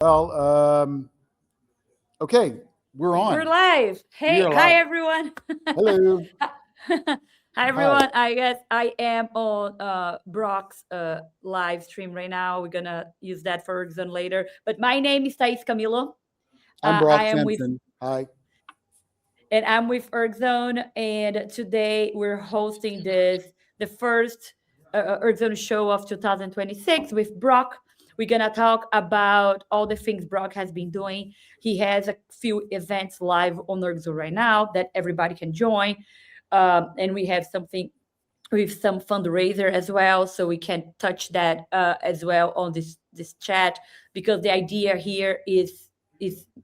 Well, okay, we're on. We're live. We Hey, are hi live. everyone. Hello. Hi Hi. everyone. I guess I am on Brock's live stream right now. We're gonna use that for ErgZone later. But my name is Thais Camilo. I'm I Brock am with Sampson. Hi. and I'm with ErgZone, and today we're hosting the first ErgZone show of 2026 with Brock. We're gonna talk about all the things Brock has been doing. He has a few events live on ErgZone right now that everybody can join, and we have something with some fundraiser as well, so we can touch that as well on this chat, because the idea here is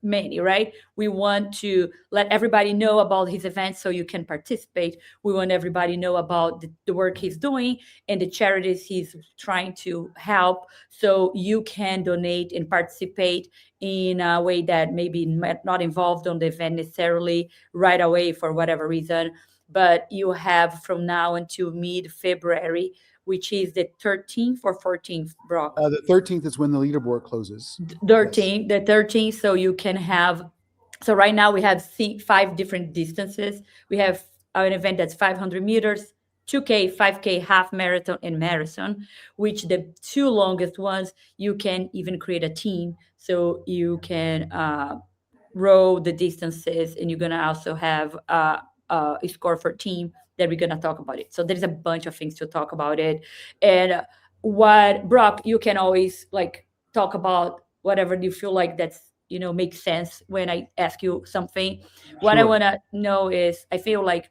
many, right? We want to let everybody know about his events so you can participate. We want everybody know about the work he's doing and the charities he's trying to help, so you can donate and participate in a way that maybe not involved on the event necessarily right away for whatever reason, but you have from now until mid-February, which is the 13th or 14th, Brock. The 13th is when the leaderboard closes. Yes. 13th, the 13th, so you can have. So right now we have five different distances. We have an event that's 500 meters, 2K, 5K, half marathon, and marathon, which the two longest ones, you can even create a team. So you can row the distances, and you're going to also have a score for team that we're going to talk about it. So there's a bunch of things to talk about it. And what, Brock, you can always like talk about whatever you feel like that's, makes sense when I ask you something. What I Sure. want to know is, I feel like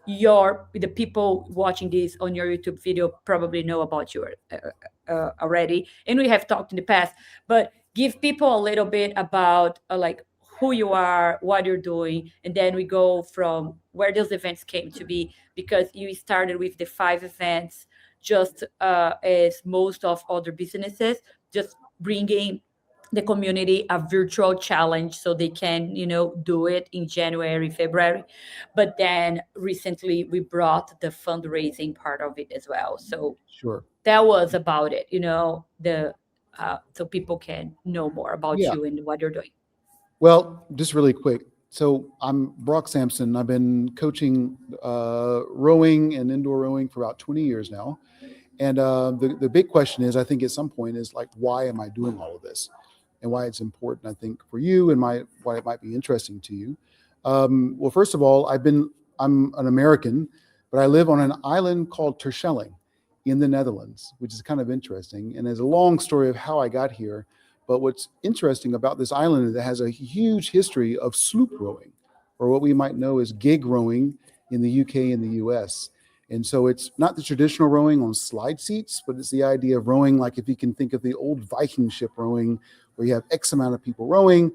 the people watching this on your YouTube video probably know about you already, and we have talked in the past, but give people a little bit about like who you are, what you're doing, and then we go from where those events came to be, because you started with the five events, just as most of other businesses, just bringing the community a virtual challenge so they can, do it in January, February. But then recently we brought the fundraising part of it as well. So Sure. that was about it, the so people can know more about Yeah. you and what you're doing. Well, just really quick. So I'm Brock Sampson. I've been coaching rowing and indoor rowing for about 20 years now. And the big question is, I think at some point, is like, why am I doing all of this? And why it's important, I think, for you, and why it might be interesting to you. Well, first of all, I'm an American, but I live on an island called Terschelling in the Netherlands, which is kind of interesting. And there's a long story of how I got here. But what's interesting about this island is it has a huge history of sloop rowing, or what we might know as gig rowing in the UK and the US. And so it's not the traditional rowing on slide seats, but it's the idea of rowing like, if you can think of the old Viking ship rowing, where you have X amount of people rowing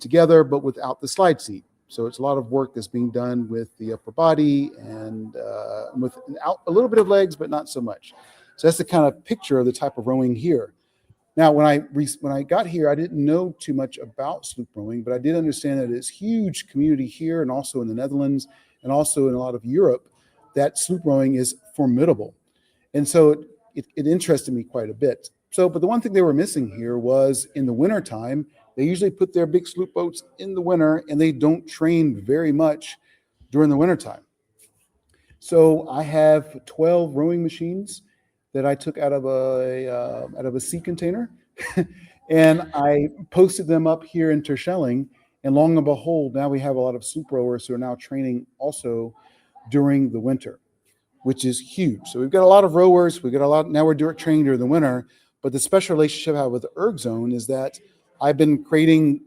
together, but without the slide seat. So it's a lot of work that's being done with the upper body and with a little bit of legs, but not so much. So that's the kind of picture of the type of rowing here. Now, when I got here, I didn't know too much about sloop rowing, but I did understand that it's huge community here and also in the Netherlands and also in a lot of Europe, that sloop rowing is formidable. And so it interested me quite a bit. So, but the one thing they were missing here was, in the wintertime, they usually put their big sloop boats in the winter, and they don't train very much during the wintertime. So I have 12 rowing machines that I took out of a sea container, and I posted them up here in Terschelling. And long and behold, now we have a lot of sloop rowers who are now training also during the winter, which is huge. So we've got a lot of rowers. We've got a lot. Now we're training during the winter. But the special relationship I have with ErgZone is that I've been creating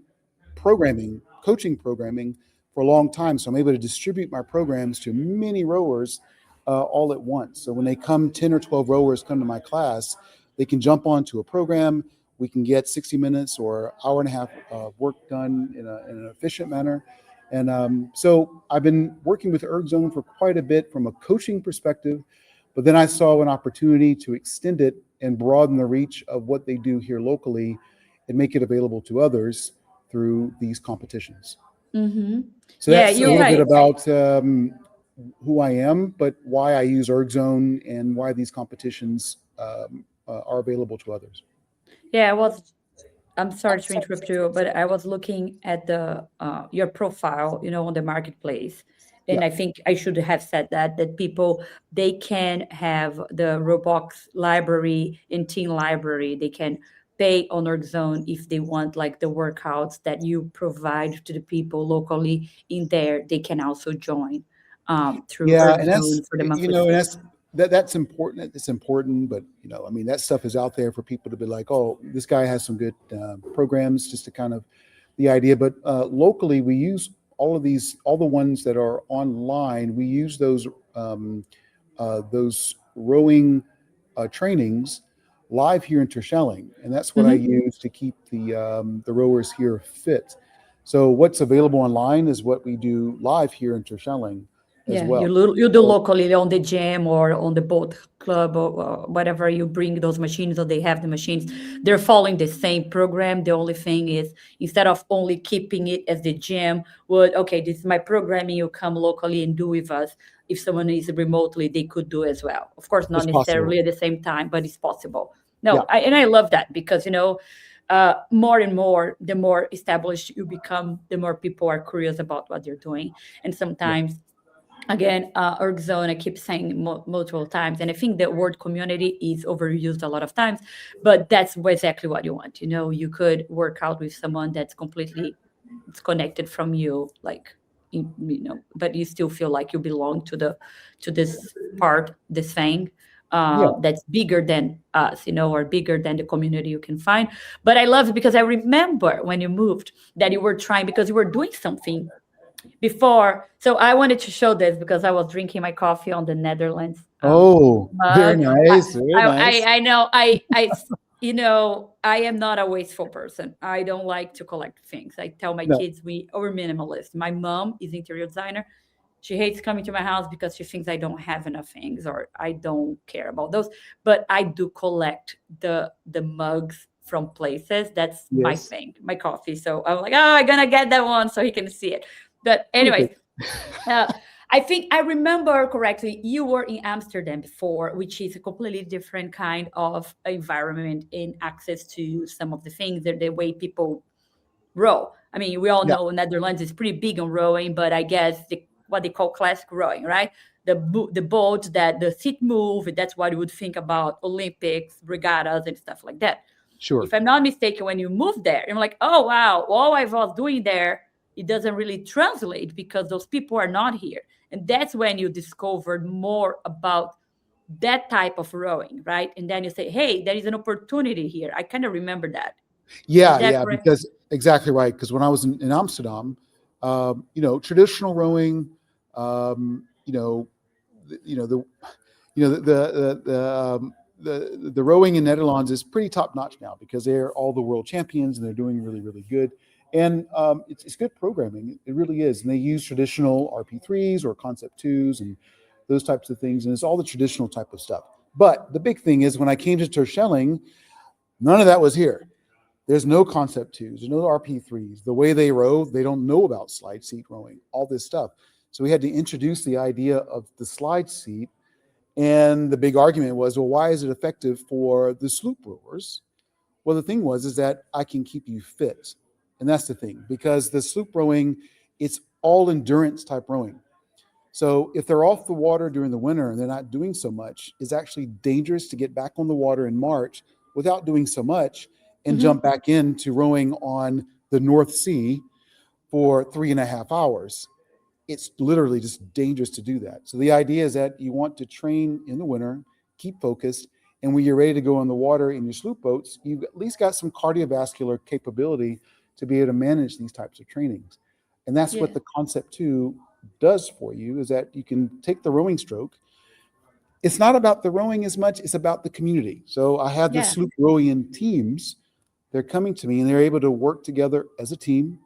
coaching programming for a long time. So I'm able to distribute my programs to many rowers all at once. So when they come, 10 or 12 rowers come to my class, they can jump onto a program. We can get 60 minutes or hour and a half work done in an efficient manner. And so I've been working with ErgZone for quite a bit from a coaching perspective, but then I saw an opportunity to extend it and broaden the reach of what they do here locally and make it available to others through these competitions. Mm-hmm. So Yeah, that's a you're little bit right. about who I am, but why I use ErgZone and why these competitions are available to others. Yeah, I was. I'm sorry to interrupt you, but I was looking at the your profile, on the marketplace, Yeah. and I think I should have said that people, they can have the Roblox library and Team library. They can pay on ErgZone if they want, like, the workouts that you provide to the people locally in there. They can also join through Yeah, and that's ErgZone for the you monthly know, and fee. that's important. It's important, but I mean, that stuff is out there for people to be like, oh, this guy has some good programs, just to kind of the idea. But locally, we use all the ones that are online. We use those rowing trainings live here in Terschelling, and that's what I Mhm. use to keep the rowers here fit. So what's available online is what we do live here in Terschelling as Yeah, well. you do So locally on the gym or on the boat club, or whatever. You bring those machines, or they have the machines. They're following the same program. The only thing is, instead of only keeping it as the gym would, okay, this is my programming, you come locally and do with us. If someone is remotely, they could do as well. Of course, not it's possible. necessarily at the same time, but it's possible. Yeah, No, I love that, because more and more, the more established you become, the more people are curious about what you're doing. And yeah, sometimes, again, ErgZone, I keep saying multiple times, and I think the word community is overused a lot of times, but that's exactly what you want. You could work out with someone that's completely disconnected from you, like, but you still feel like you belong to this part, this thing, yeah. that's bigger than us, or bigger than the community you can find. But I love it, because I remember when you moved, that you were trying, because you were doing something before. So I wanted to show this, because I was drinking my coffee on the Netherlands Oh, very mug. nice, very nice. I know, I am not a wasteful person. I don't like to collect things. I tell my No, kids we're minimalist. My mom is interior designer. She hates coming to my house because she thinks I don't have enough things, or I don't care about those. But I do collect the mugs from places. That's my yes, thing, my coffee. So I'm like, oh, I'm gonna get that one so he can see it. But anyways, perfect. uh, I think I remember correctly, you were in Amsterdam before, which is a completely different kind of environment and access to some of the things, the way people row. I mean, we all Yeah, know Netherlands is pretty big on rowing, but I guess what they call classic rowing, right? The boat that the seat move, that's what you would think about Olympics, regattas, and stuff like that. sure. If I'm not mistaken, when you move there, I'm like, oh wow, all I was doing there, it doesn't really translate, because those people are not here. And that's when you discovered more about that type of rowing, right? And then you say, hey, there is an opportunity here. I kind of remember that. Is Yeah, that yeah, correct? because exactly right. Because when I was in Amsterdam, traditional rowing, um, you know, the, you know the you know the rowing in Netherlands is pretty top notch now, because they're all the world champions and they're doing really really good, and it's good programming. It really is, and they use traditional RP3s or Concept twos and those types of things, and it's all the traditional type of stuff. But the big thing is, when I came to Terschelling, none of that was here. There's no Concept twos, there's no RP3s. The way they row, they don't know about slide seat rowing, all this stuff. So we had to introduce the idea of the slide seat, and the big argument was, well, why is it effective for the sloop rowers? Well, the thing was is that I can keep you fit. And that's the thing, because the sloop rowing, it's all endurance type rowing. So if they're off the water during the winter and they're not doing so much, it's actually dangerous to get back on the water in March without doing so much and jump Hmm. back into rowing on the North Sea for 3.5 hours. It's literally just dangerous to do that. So the idea is that you want to train in the winter, keep focused, and when you're ready to go on the water in your sloop boats, you've at least got some cardiovascular capability to be able to manage these types of trainings. And that's what Yeah. the Concept 2 does for you, is that you can take the rowing stroke. It's not about the rowing as much, it's about the community. So I have the Yeah. sloop rowing in teams. They're coming to me and they're able to work together as a team,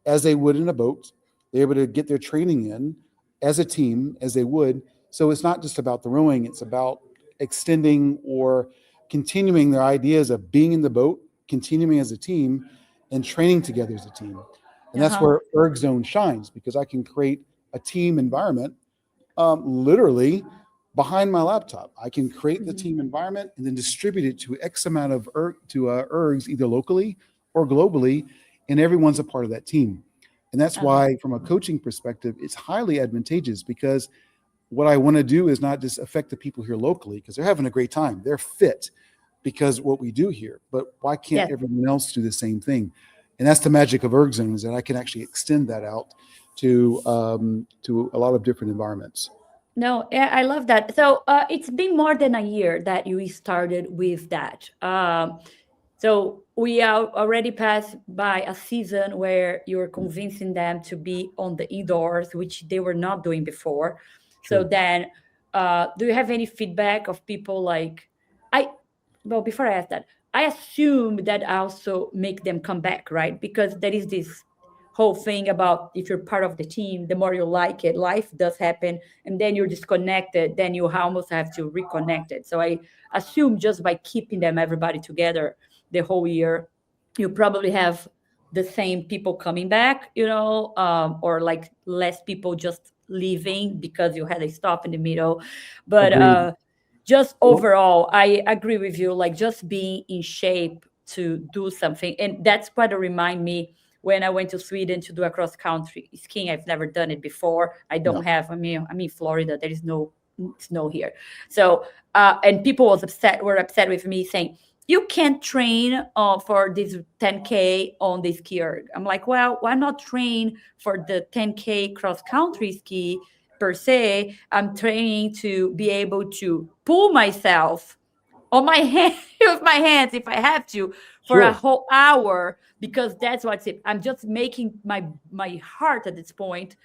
as they would in a boat. They're able to get their training in as a team, as they would. So it's not just about the rowing, it's about extending or continuing their ideas of being in the boat, continuing as a team, and training together as a team. And that's Uh-huh. where ErgZone shines, because I can create a team environment literally behind my laptop. I can create the Mhm. team environment and then distribute it to X amount of ergs, either locally or globally, and everyone's a part of that team. And that's Uh-huh. why, from a coaching perspective, it's highly advantageous, because what I want to do is not just affect the people here locally because they're having a great time. They're fit because what we do here, but why can't Yes. everyone else do the same thing? And that's the magic of ErgZone, is that I can actually extend that out to a lot of different environments. No, yeah, I love that. So it's been more than a year that you started with that. So we are already passed by a season where you're convincing them to be on the indoors, which they were not doing before. So Sure. then, do you have any feedback of people like I? Well, before I ask that, I assume that also make them come back, right? Because there is this whole thing about if you're part of the team, the more you like it, life does happen, and then you're disconnected, then you almost have to reconnect it. So I assume just by keeping them everybody together the whole year, you probably have the same people coming back, or like less people just leaving because you had a stop in the middle. But Agreed. just Well, overall, I agree with you, like just being in shape to do something. And that's what it remind me when I went to Sweden to do a cross country skiing. I've never done it before. I yeah, don't have, I'm in Florida. There is no snow here. So, and people were upset with me saying, you can't train for this 10K on the ski erg. I'm like, well, why not train for the 10K cross country ski per se? I'm training to be able to pull myself on my hand with my hands if I have to for a sure. whole hour, because that's what's it. I'm just making my heart at this point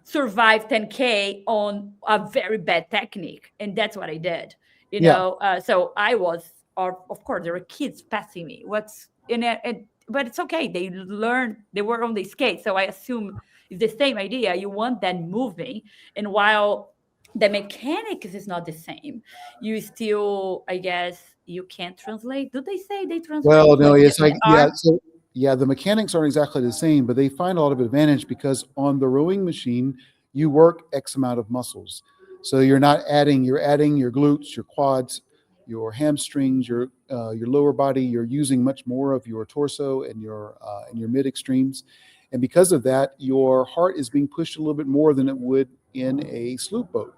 survive 10K on a very bad technique, and that's what I did. Yeah. So I was, or of course there were kids passing me. What's in it? But it's okay. They learn. They were on the skate, so I assume it's the same idea. You want that moving, and while the mechanics is not the same, you still, I guess, you can't translate. Do they say they Well, translate no, like it's the like, yeah. arm? So, yeah, the mechanics aren't exactly the same, but they find a lot of advantage because on the rowing machine, you work X amount of muscles. So you're adding your glutes, your quads, your hamstrings, your lower body. You're using much more of your torso and your mid extremes. And because of that, your heart is being pushed a little bit more than it would in a sloop boat.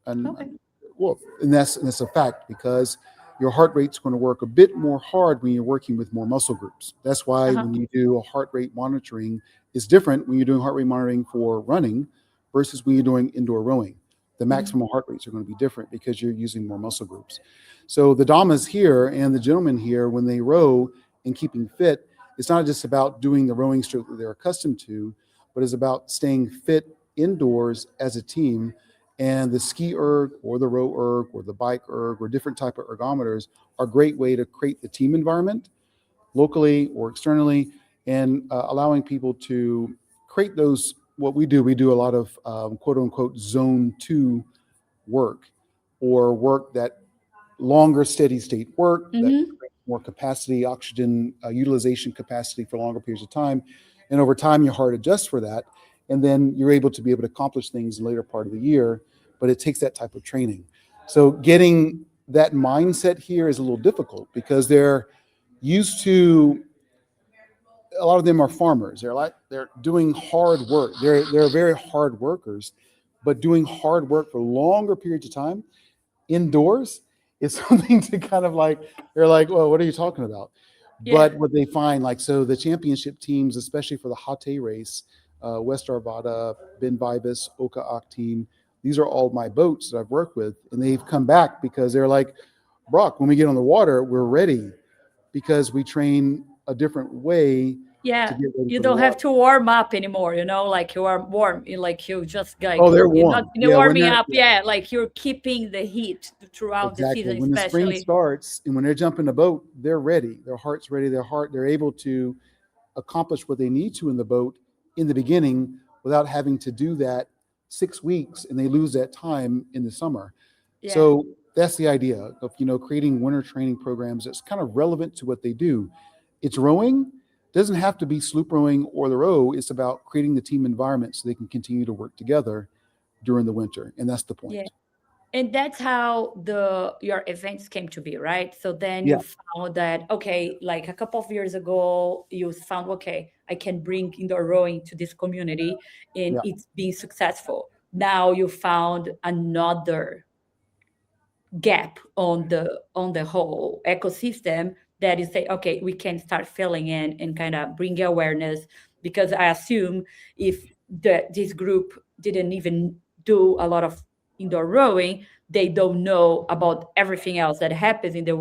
And Okay. well, and that's a fact, because your heart rate's going to work a bit more hard when you're working with more muscle groups. That's why Uh-huh. when you do a heart rate monitoring, it's different when you're doing heart rate monitoring for running versus when you're doing indoor rowing. The Mhm. maximum heart rates are going to be different because you're using more muscle groups. So the damas here and the gentlemen here, when they row and keeping fit, it's not just about doing the rowing stroke that they're accustomed to, but it's about staying fit indoors as a team. And the ski erg or the row erg or the bike erg or different type of ergometers are a great way to create the team environment locally or externally, and allowing people to create those. What we do a lot of quote unquote zone two work, or work that longer steady state work that Mhm. creates more capacity, oxygen utilization capacity for longer periods of time. And over time, your heart adjusts for that. And then you're able to be able to accomplish things in the later part of the year. But it takes that type of training. So getting that mindset here is a little difficult because they're used to, a lot of them are farmers. They're doing hard work. They're very hard workers, but doing hard work for longer periods of time indoors is something to kind of like, they're like, well, what are you talking about? Yeah. But what they find, like, so the championship teams, especially for the Hate race, West Arvada, Ben Vibus, Oka Ak team, these are all my boats that I've worked with. And they've come back because they're like, Brock, when we get on the water, we're ready because we train a different way to Yeah, get ready you for the don't have water. to warm up anymore, like you are warm, like you just Oh, like they're you're not warm. Yeah, when warming they're, up, yeah, yeah, like you're keeping the heat throughout the exactly. season, When the spring especially. starts and when they're jumping the boat, they're ready. Their heart's ready. They're able to accomplish what they need to in the boat in the beginning without having to do that 6 weeks, and they lose that time in the summer. Yeah, So that's the idea of, creating winter training programs that's kind of relevant to what they do. It's rowing. It doesn't have to be sloop rowing or the row. It's about creating the team environment so they can continue to work together during the winter. And that's the yeah. point. And that's how the your events came to be, right? So then Yeah, you found that, okay, like a couple of years ago, you found, okay, I can bring indoor rowing to this community, and yeah. it's being successful. Now you found another gap on the whole ecosystem, that is say, okay, we can start filling in and kind of bring awareness. Because I assume if this group didn't even do a lot of indoor rowing, they don't know about everything else that happens in the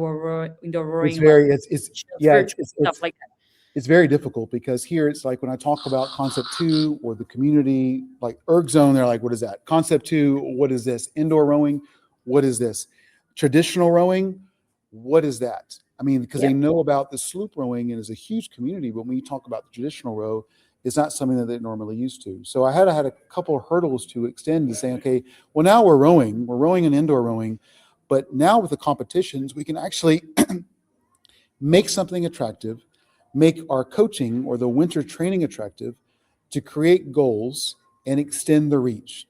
indoor It's rowing, like very, it's yeah, virtual stuff like that. it's very difficult because here it's like when I talk about concept two or the community, like ErgZone, they're like, what is that? Concept two, what is this? Indoor rowing, what is this? Traditional rowing, what is that? I mean, because they Yep. know about the sloop rowing and it's a huge community, but when you talk about the traditional row, it's not something that they're normally used to. So I had a couple of hurdles to extend to say, okay, well, now we're rowing and indoor rowing, but now with the competitions, we can actually make something attractive, make our coaching or the winter training attractive to create goals and extend the reach.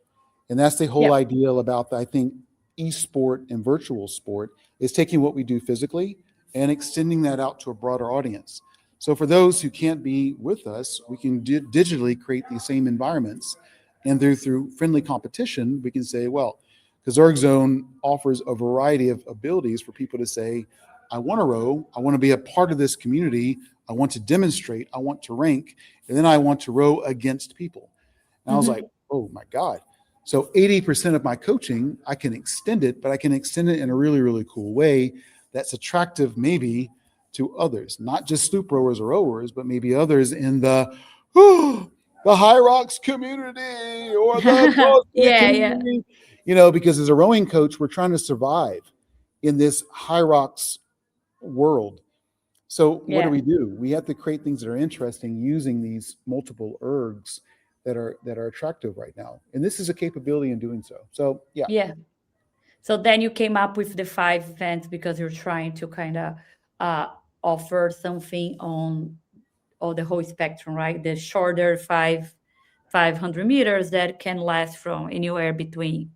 And that's the whole Yep. ideal about, I think, eSport and virtual sport is taking what we do physically and extending that out to a broader audience. So for those who can't be with us, we can digitally create these same environments. And through friendly competition, we can say, well, because ErgZone offers a variety of abilities for people to say, I want to row. I want to be a part of this community. I want to demonstrate. I want to rank. And then I want to row against people. And I was like, Hmm. oh my God. So 80% of my coaching, I can extend it, but I can extend it in a really, really cool way that's attractive maybe to others, not just sloop rowers or rowers, but maybe others in the the High Rocks community or the CrossFit Yeah, yeah, community. Because as a rowing coach, we're trying to survive in this High Rocks world. So what yeah, do? We have to create things that are interesting using these multiple ergs that are attractive right now. And this is a capability in doing so. So yeah, yeah. So then you came up with the five events because you're trying to kind of uh, offer something on the whole spectrum, right? The shorter 500 meters that can last from anywhere between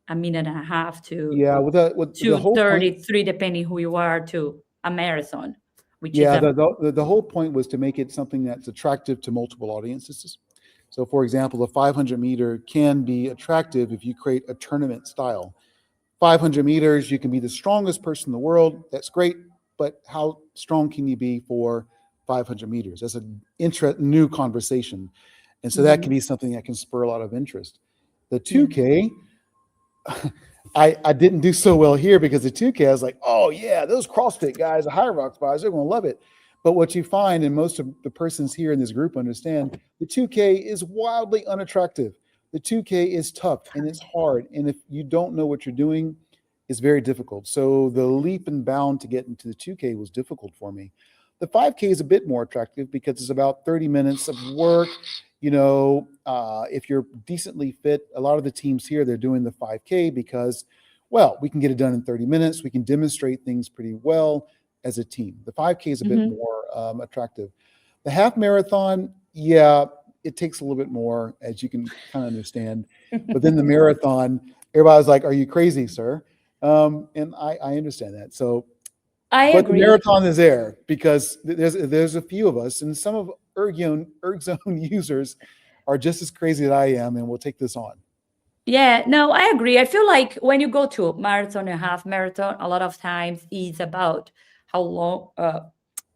a minute and a half to yeah. With the whole point, 2:33, depending who you are, to a marathon, which is yeah, a the whole point was to make it something that's attractive to multiple audiences. So, for example, a 500 meter can be attractive if you create a tournament style. 500 meters, you can be the strongest person in the world. That's great. But how strong can you be for 500 meters? That's an new conversation. And so that can mhm, be something that can spur a lot of interest. The yeah, 2K, I didn't do so well here because the 2K, I was like, oh, yeah, those CrossFit guys, the High Rocks guys, they're going to love it. But what you find, and most of the persons here in this group understand, the 2K is wildly unattractive. The 2K is tough and it's hard. And if you don't know what you're doing, it's very difficult. So the leap and bound to get into the 2K was difficult for me. The 5K is a bit more attractive because it's about 30 minutes of work. If you're decently fit, a lot of the teams here, they're doing the 5K because, well, we can get it done in 30 minutes. We can demonstrate things pretty well as a team. The 5K is a bit mhm. more attractive. The half marathon, yeah, it takes a little bit more, as you can kind of understand. But then the marathon, everybody's like, "Are you crazy, sir?" And I understand that. So, I but the agree. marathon is there because there's a few of us, and some of ErgZone users are just as crazy as I am, and we'll take this on. Yeah, no, I agree. I feel like when you go to a marathon and a half marathon, a lot of times it's about how long,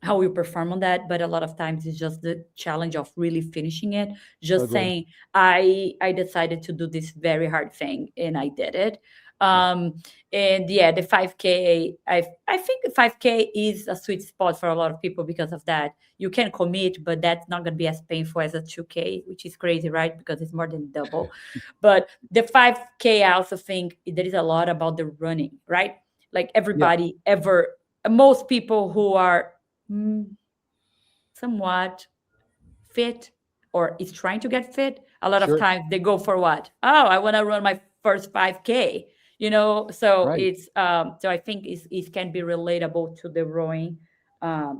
how you perform on that, but a lot of times it's just the challenge of really finishing it. Just Agree. saying, I decided to do this very hard thing and I did it. Yeah. And yeah, the 5K, I think the 5K is a sweet spot for a lot of people because of that. You can commit, but that's not going to be as painful as a 2K, which is crazy, right? Because it's more than double. But the 5K, I also think there is a lot about the running, right? Like Yeah. everybody ever, most people who are mm, somewhat fit or is trying to get fit, a lot of Sure. times they go for what? Oh, I want to run my first 5K, So Right. so I think it can be relatable to the rowing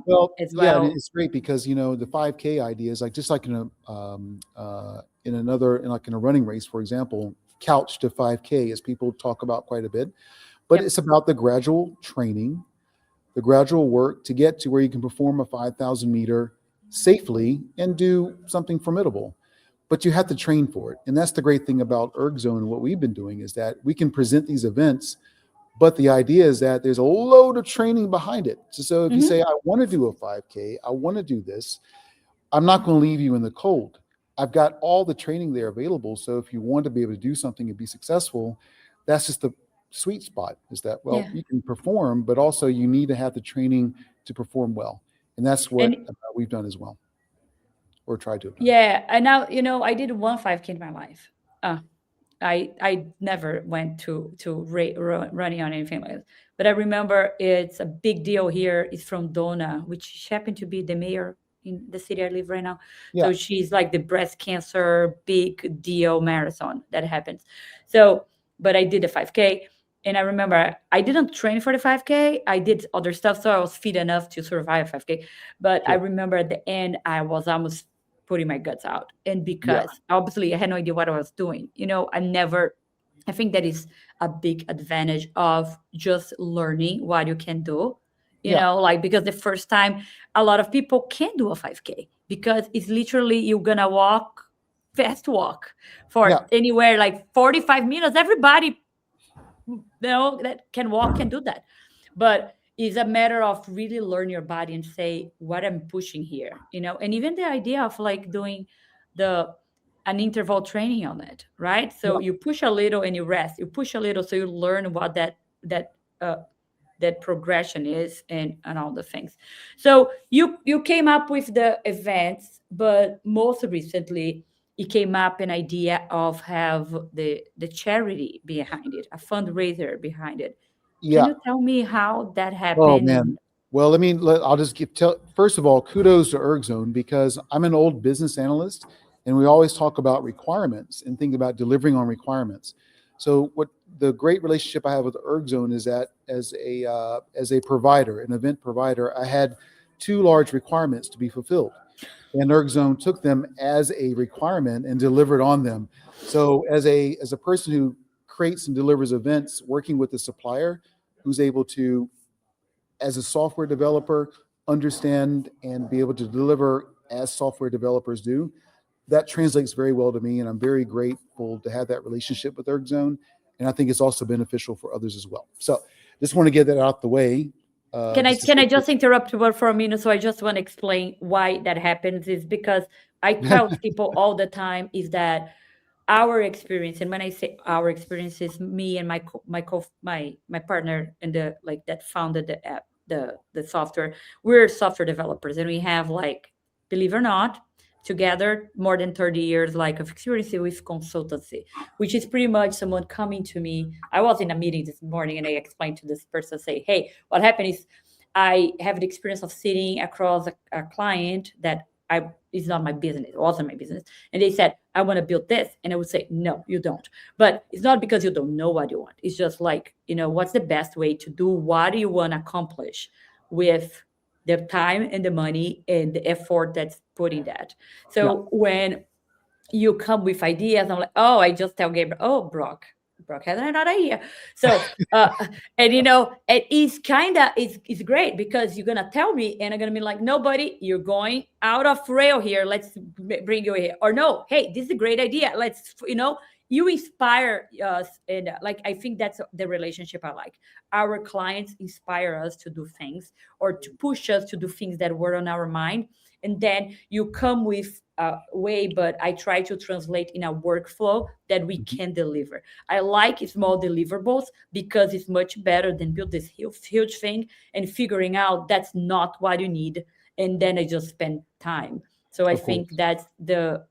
Well, as yeah, and well. it's great because the 5K idea is like just like in a running race, for example. couch to 5K, as people talk about quite a bit. But Yep. it's about the gradual training, the gradual work to get to where you can perform a 5,000 meter safely and do something formidable. But you have to train for it. And that's the great thing about ErgZone and what we've been doing is that we can present these events, but the idea is that there's a load of training behind it. So if you Mhm. say, I want to do a 5K, I want to do this, I'm not going to leave you in the cold. I've got all the training there available. So if you want to be able to do something and be successful, that's just the sweet spot is that, well, Yeah. you can perform, but also you need to have the training to perform well. And that's what And we've done as well, or tried to have done. yeah, and now I did one 5K in my life. Uh, I never went to running on anything like that. But I remember it's a big deal here. It's from Donna, which happened to be the mayor in the city I live right now. Yeah, So she's like the breast cancer big deal marathon that happens. So, but I did the 5K. And I remember I didn't train for the 5K. I did other stuff. So I was fit enough to survive 5K. But I sure. remember at the end, I was almost putting my guts out. And Yeah, because obviously I had no idea what I was doing, I think that is a big advantage of just learning what you can do, yeah, like because the first time a lot of people can't do a 5K because it's literally you're gonna walk, fast walk yeah, for anywhere like 45 minutes. Everybody that can walk can do that. But it's a matter of really learn your body and say what I'm pushing here, and even the idea of like doing the an interval training on it, right? yeah, So you push a little and you rest, you push a little so you learn what that uh, that progression is and all the things. So you came up with the events, but most recently it came up an idea of have the charity behind it, a fundraiser behind it. Can yeah. you tell me how that Oh happened? man. Well, I'll just first of all, kudos to ErgZone because I'm an old business analyst and we always talk about requirements and think about delivering on requirements. So what the great relationship I have with ErgZone is that as a provider, an event provider, I had two large requirements to be fulfilled. And ErgZone took them as a requirement and delivered on them. So as a person who creates and delivers events working with the supplier who's able to as a software developer, understand and be able to deliver as software developers do. That translates very well to me, and I'm very grateful to have that relationship with ErgZone. And I think it's also beneficial for others as well. So just want to get that out the way. Can I Just to can say, I just interrupt you for a minute? So I just want to explain why that happens. Is because I tell people all the time is that our experience, and when I say our experience, is me and my partner and the like that founded the app, the software. We're software developers, and we have like, believe it or not, together more than 30 years like of experience with consultancy, which is pretty much someone coming to me. I was in a meeting this morning and I explained to this person, say, hey, what happened is I have the experience of sitting across a client that I is not my business. It wasn't my business. And they said, I want to build this. And I would say, no, you don't. But it's not because you don't know what you want. It's just like, what's the best way to do what you want to accomplish with the time and the money and the effort that's put in that. yeah, So when you come with ideas, I'm like, oh, I just tell Gabriel, oh, Brock has another idea. So and it is kind of it's great because you're gonna tell me and I'm gonna be like, nobody, you're going out of rail here, let's bring you here. Or no, hey, this is a great idea, let's you inspire us. And like, I think that's the relationship I like. Our clients inspire us to do things or to push us to do things that were on our mind, and then you come with a way, but I try to translate in a workflow that we mhm, can deliver. I like small deliverables because it's much better than build this huge thing and figuring out that's not what you need, and then I just spend time. So I of think course. that's the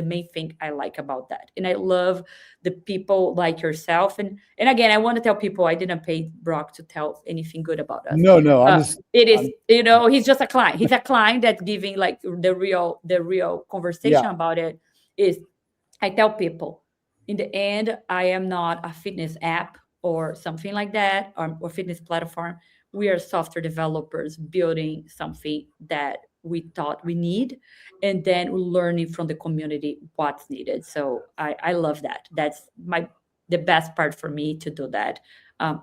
main thing I like about that. And I love the people like yourself. And again, I want to tell people I didn't pay Brock to tell anything good about us. No, no, Uh, it is, I'm, he's just a client. He's a client that's giving like the real yeah, conversation about it. Is I tell people, in the end, I am not a fitness app or something like that, or fitness platform. We are software developers building something that we thought we need, and then learning from the community what's needed. So I love that. That's the best part for me to do that.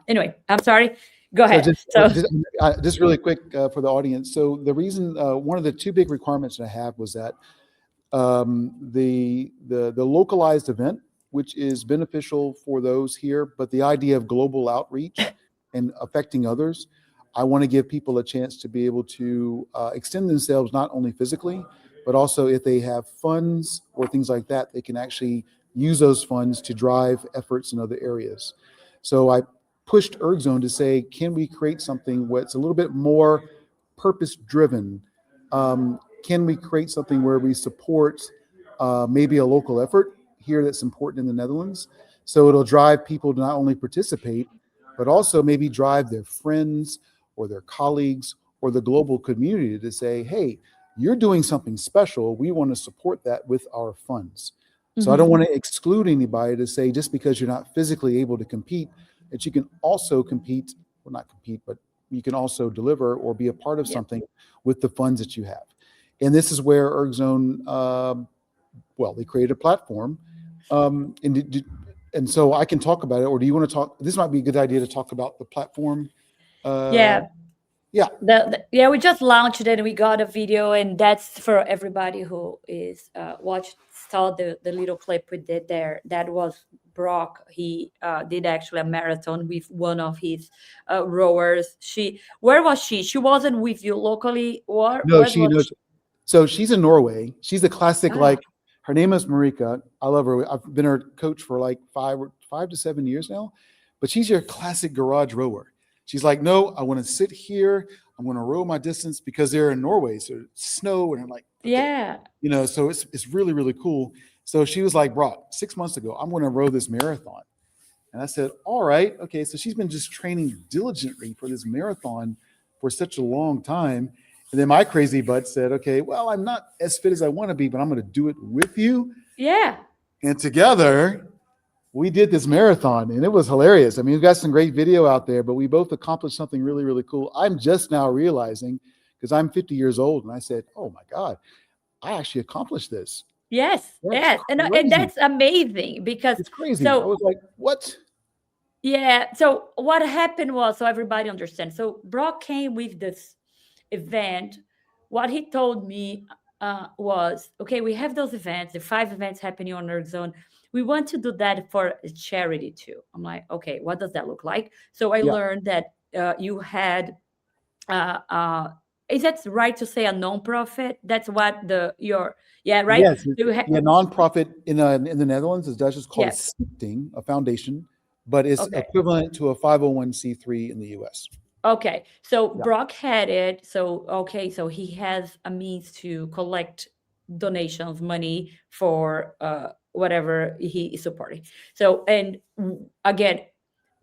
Anyway, I'm sorry. Go So ahead. So just really quick for the audience. So the reason, one of the two big requirements that I have was that the localized event, which is beneficial for those here, but the idea of global outreach and affecting others, I want to give people a chance to be able to extend themselves not only physically, but also if they have funds or things like that, they can actually use those funds to drive efforts in other areas. So I pushed ErgZone to say, can we create something where it's a little bit more purpose driven? Can we create something where we support maybe a local effort here that's important in the Netherlands? So it'll drive people to not only participate, but also maybe drive their friends or their colleagues or the global community to say, hey, you're doing something special. We want to support that with our funds. So I don't want to exclude anybody to say just because you're not physically able to compete, that you can also compete, well, not compete, but you can also deliver or be a part of something with the funds that you have. And this is where ErgZone, well, they created a platform. And so I can talk about it, or do you want to talk? This might be a good idea to talk about the platform. yeah, Yeah. Yeah, we just launched it and we got a video, and that's for everybody who is saw the little clip we did there. That was Brock. He did actually a marathon with one of his rowers. Where was she? She wasn't with you locally, or No, where she was knows. she? So she's in Norway. She's a classic, Ah, like, her name is Marika. I love her. I've been her coach for like 5 to 7 years now, but she's your classic garage rower. She's like, no, I want to sit here. I'm going to row my distance because they're in Norway. So it's snow. And I'm like, okay, yeah, so it's really, really cool. So she was like, Brock, 6 months ago, I'm going to row this marathon. And I said, all right, okay. So she's been just training diligently for this marathon for such a long time. And then my crazy butt said, okay, well, I'm not as fit as I want to be, but I'm going to do it with you. yeah. And together we did this marathon, and it was hilarious. I mean, we've got some great video out there, but we both accomplished something really, really cool. I'm just now realizing, because I'm 50 years old, and I said, oh my God, I actually accomplished this. Yes, That's yes, and crazy. that's amazing because It's crazy. I so was like, what? yeah. So what happened was, so everybody understands. So Brock came with this event. What he told me was, okay, we have those events, the 5 events happening on Earth Zone. We want to do that for a charity too. I'm like, okay, what does that look like? So I Yeah. learned that you had uh, uh, is that right to say a non-profit? That's what yeah, right. Yes, You yeah, nonprofit in the Netherlands is Dutch. It's called a yeah. stichting, a foundation, but it's Okay. equivalent to a 501c3 in the U.S. Okay. So Yeah. Brock had it. So okay. So he has a means to collect donations, money for whatever he is supporting. So and again,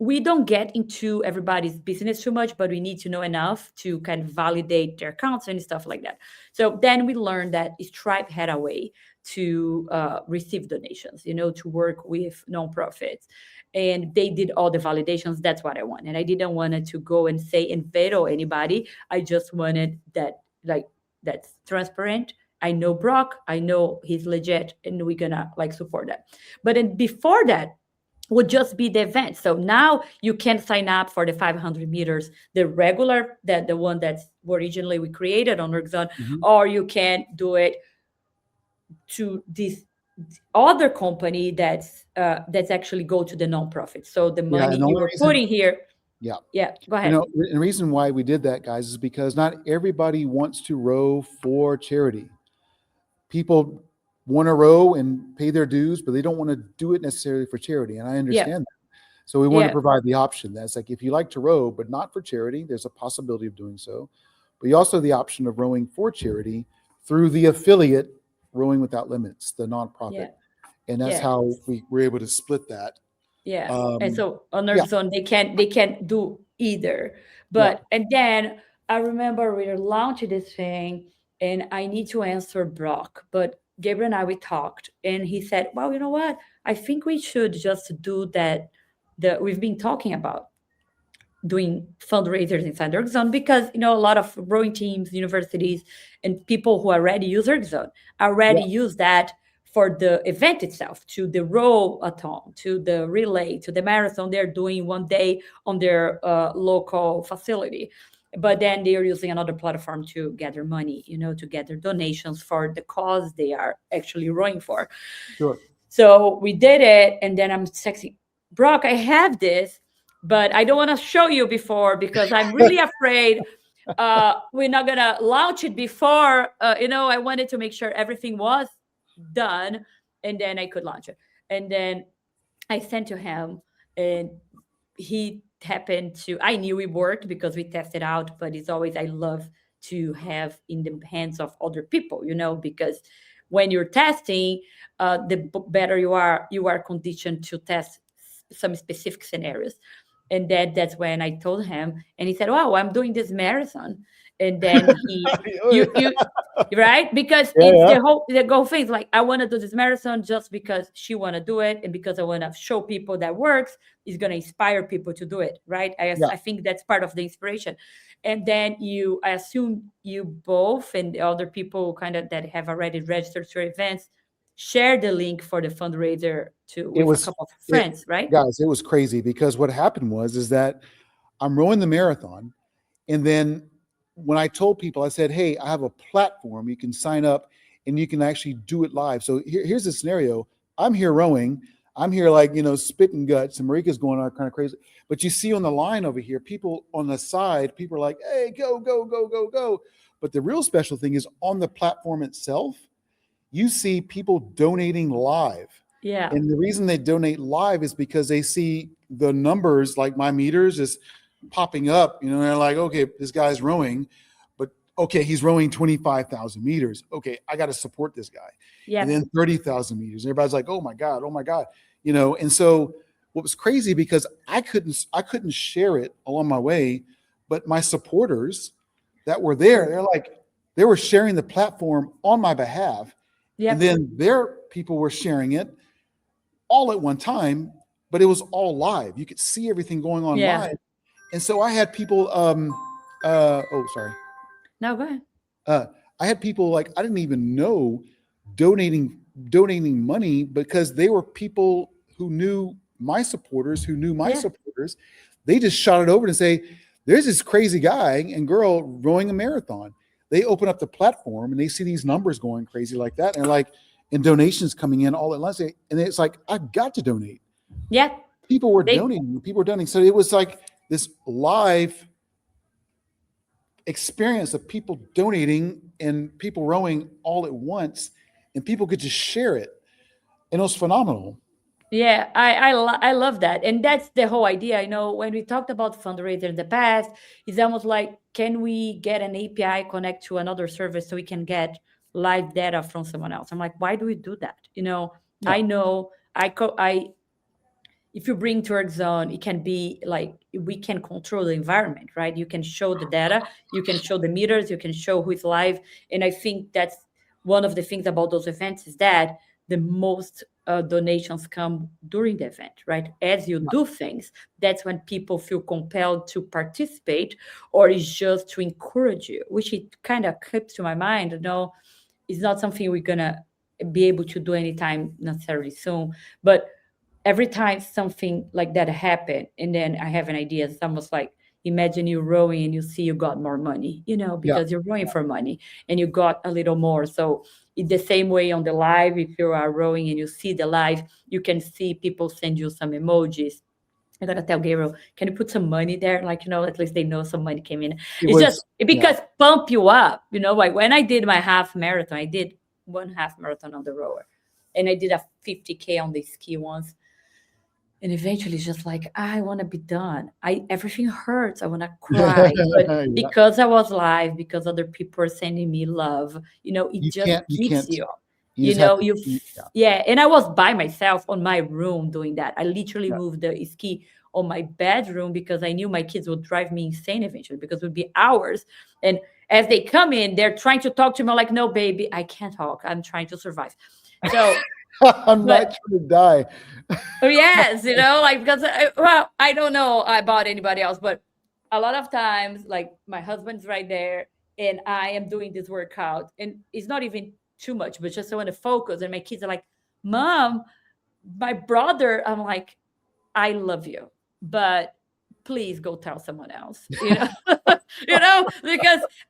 we don't get into everybody's business too much, but we need to know enough to kind of validate their accounts and stuff like that. So then we learned that Stripe had a way to receive donations, to work with nonprofits. And they did all the validations. That's what I want. And I didn't want it to go and say and veto anybody. I just wanted that, like, that's transparent. I know Brock, I know he's legit, and we're gonna like support that. But then before that, would just be the event. So now you can sign up for the 500 meters, the regular, that the one that's originally we created on ErgZone, or you can do it to this other company that's actually go to the nonprofit. So the Yeah, money and the you only were reason, putting here, yeah, yeah, go ahead. and the reason why we did that, guys, is because not everybody wants to row for charity. People want to row and pay their dues, but they don't want to do it necessarily for charity, and I Yeah, understand that. So we want to yeah, provide the option. That's like, if you like to row, but not for charity, there's a possibility of doing so. But you also have the option of rowing for charity through the affiliate Rowing Without Limits, the nonprofit. yeah, And that's yeah, how we were able to split that. yeah. And so on Yeah, ErgZone, they can't do either. yeah. And then I remember we launched this thing, and I need to answer Brock, but Gabriel and I we talked, and he said, "Well, you know what? I think we should just do that. We've been talking about." doing fundraisers inside ErgZone because a lot of rowing teams, universities, and people who already use ErgZone already Yeah, use that for the event itself, to the row-a-thon, to the relay, to the marathon they're doing one day on their local facility. But then they're using another platform to gather money, to gather donations for the cause they are actually rowing for. sure. So we did it, and then I'm texting Brock, I have this, but I don't want to show you before because I'm really afraid we're not gonna launch it before. I wanted to make sure everything was done, and then I could launch it. And then I sent to him, and he happened to. I knew it worked because we tested out, but it's always I love to have in the hands of other people, because when you're testing, better you are conditioned to test some specific scenarios. And that's when I told him, and he said, "Wow, I'm doing this marathon." And then you right, because Yeah, it's yeah, the whole thing is like I want to do this marathon just because she want to do it, and because I want to show people that works is going to inspire people to do it, right? yeah. I think that's part of the inspiration. And then I assume you both and the other people kind of that have already registered to your events share the link for the fundraiser to It with a was couple of it, friends, right? guys. It was crazy because what happened was is that I'm rowing the marathon, and then when I told people, I said, "Hey, I have a platform. You can sign up, and you can actually do it live." So here's the scenario: I'm here rowing. I'm here like spitting guts, and Marika's going on kind of crazy. But you see on the line over here, people on the side, people are like, "Hey, go, go, go, go, go!" But the real special thing is on the platform itself. You see people donating live. Yeah. And the reason they donate live is because they see the numbers, like my meters is popping up, and they're like, okay, this guy's rowing, but okay, he's rowing 25,000 meters. Okay, I got to support this guy. And Yep. then 30,000 meters. Everybody's like, oh my God, oh my God. And so what was crazy because I couldn't share it along my way, but my supporters that were there, they were sharing the platform on my behalf. And Yep. then their people were sharing it all at one time, but it was all live. You could see everything going on Yeah. live. And so I had people, oh, sorry. Now go ahead. Uh, I had people like, I didn't even know donating money because they were people who knew my supporters, who knew my Yeah. supporters. They just shot it over and say, there's this crazy guy and girl rowing a marathon. They open up the platform and they see these numbers going crazy like that. And like, and donations coming in all at once. And it's like, I've got to donate. Yeah. People were They donating. So it was like this live experience of people donating and people rowing all at once, and people could just share it. And it was phenomenal. Yeah, I love that, and that's the whole idea. When we talked about fundraiser in the past, it's almost like, can we get an API connect to another service so we can get live data from someone else? I'm like, why do we do that? Yeah. I know I if you bring to ErgZone, it can be like we can control the environment, right? You can show the data, you can show the meters, you can show who is live. And I think that's one of the things about those events is that the most donations come during the event, right? As you do things, that's when people feel compelled to participate, or it's just to encourage you, which it kind of clips to my mind. It's not something we're gonna be able to do anytime necessarily soon, but every time something like that happen, and then I have an idea, it's almost like imagine you rowing and you see you got more money, Yeah. because you're rowing for money and you got a little more. So in the same way on the live, if you are rowing and you see the live, you can see people send you some emojis. I gotta tell Gabriel, can you put some money there? Like, at least they know some money came in. It It's just was, yeah. because pump you up, like when I did my half marathon, I did one half marathon on the rower, and I did a 50K on the ski once. And eventually it's just like, I want to be done. Everything hurts. I want to cry. But Yeah. because I was live, because other people are sending me love, it You just can't, you keeps can't, you. you just have to, yeah. Yeah. And I was by myself on my room doing that. I literally Yeah. moved the ski on my bedroom because I knew my kids would drive me insane eventually because it would be hours. And as they come in, they're trying to talk to me. I'm like, no, baby, I can't talk. I'm trying to survive. So, I'm not but trying to die. oh, yes, like because I don't know about anybody else, but a lot of times, like my husband's right there and I am doing this workout, and it's not even too much, but just I want to focus. And my kids are like, Mom, my brother, I'm like, I love you, but please go tell someone else, because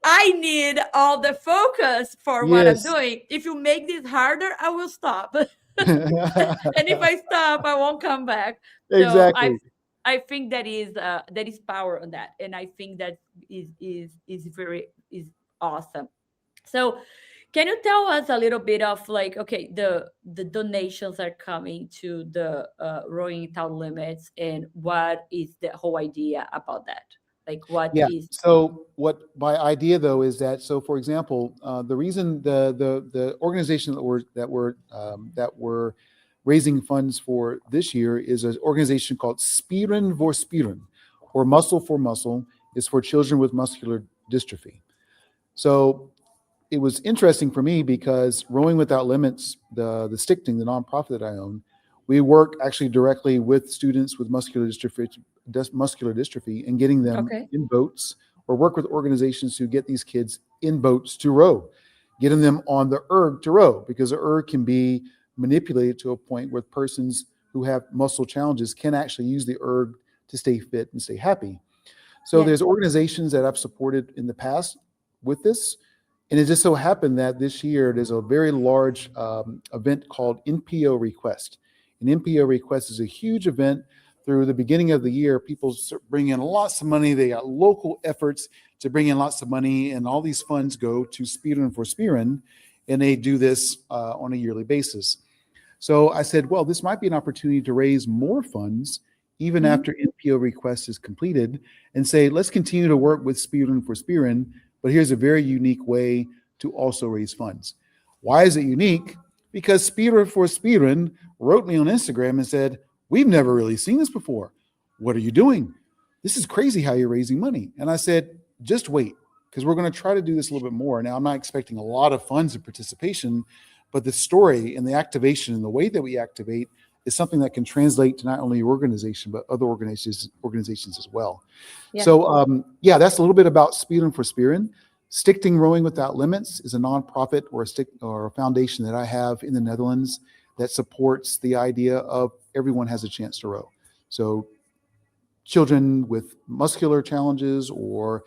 I need all the focus for what I'm Yes. doing. If you make this harder, I will stop. And if I stop, I won't come back. So Exactly. I think that is power on that, and I think that is very is awesome. So can you tell us a little bit of like, okay, the donations are coming to the Rowing Without Limits, and what is the whole idea about that? Like, what Yeah. is? So what my idea though is that, so for example, the reason the organization that we're raising funds for this year is an organization called Spieren voor Spieren, or Muscle for Muscle, is for children with muscular dystrophy. So it was interesting for me because Rowing Without Limits, the Stichting, the nonprofit that I own, we work actually directly with students with muscular dystrophy and getting them Okay. in boats, or work with organizations who get these kids in boats to row, getting them on the erg to row, because the erg can be manipulated to a point where persons who have muscle challenges can actually use the erg to stay fit and stay happy. So Yeah. there's organizations that I've supported in the past with this. And it just so happened that this year there's a very large event called NPO Request. And NPO Request is a huge event. Through the beginning of the year, people bring in lots of money. They got local efforts to bring in lots of money, and all these funds go to Spieren for Spieren, and they do this on a yearly basis. So I said, well, this might be an opportunity to raise more funds even Mhm. after NPO request is completed, and say, let's continue to work with Spieren for Spieren, but here's a very unique way to also raise funds. Why is it unique? Because Spieren for Spieren wrote me on Instagram and said, we've never really seen this before. What are you doing? This is crazy how you're raising money. And I said, just wait, because we're going to try to do this a little bit more. Now, I'm not expecting a lot of funds and participation, but the story and the activation and the way that we activate is something that can translate to not only your organization, but other organizations as well. Yeah. So yeah, that's a little bit about Spieren for Spieren. Stichting Rowing Without Limits is a nonprofit or a foundation that I have in the Netherlands that supports the idea of everyone has a chance to row. So children with muscular challenges or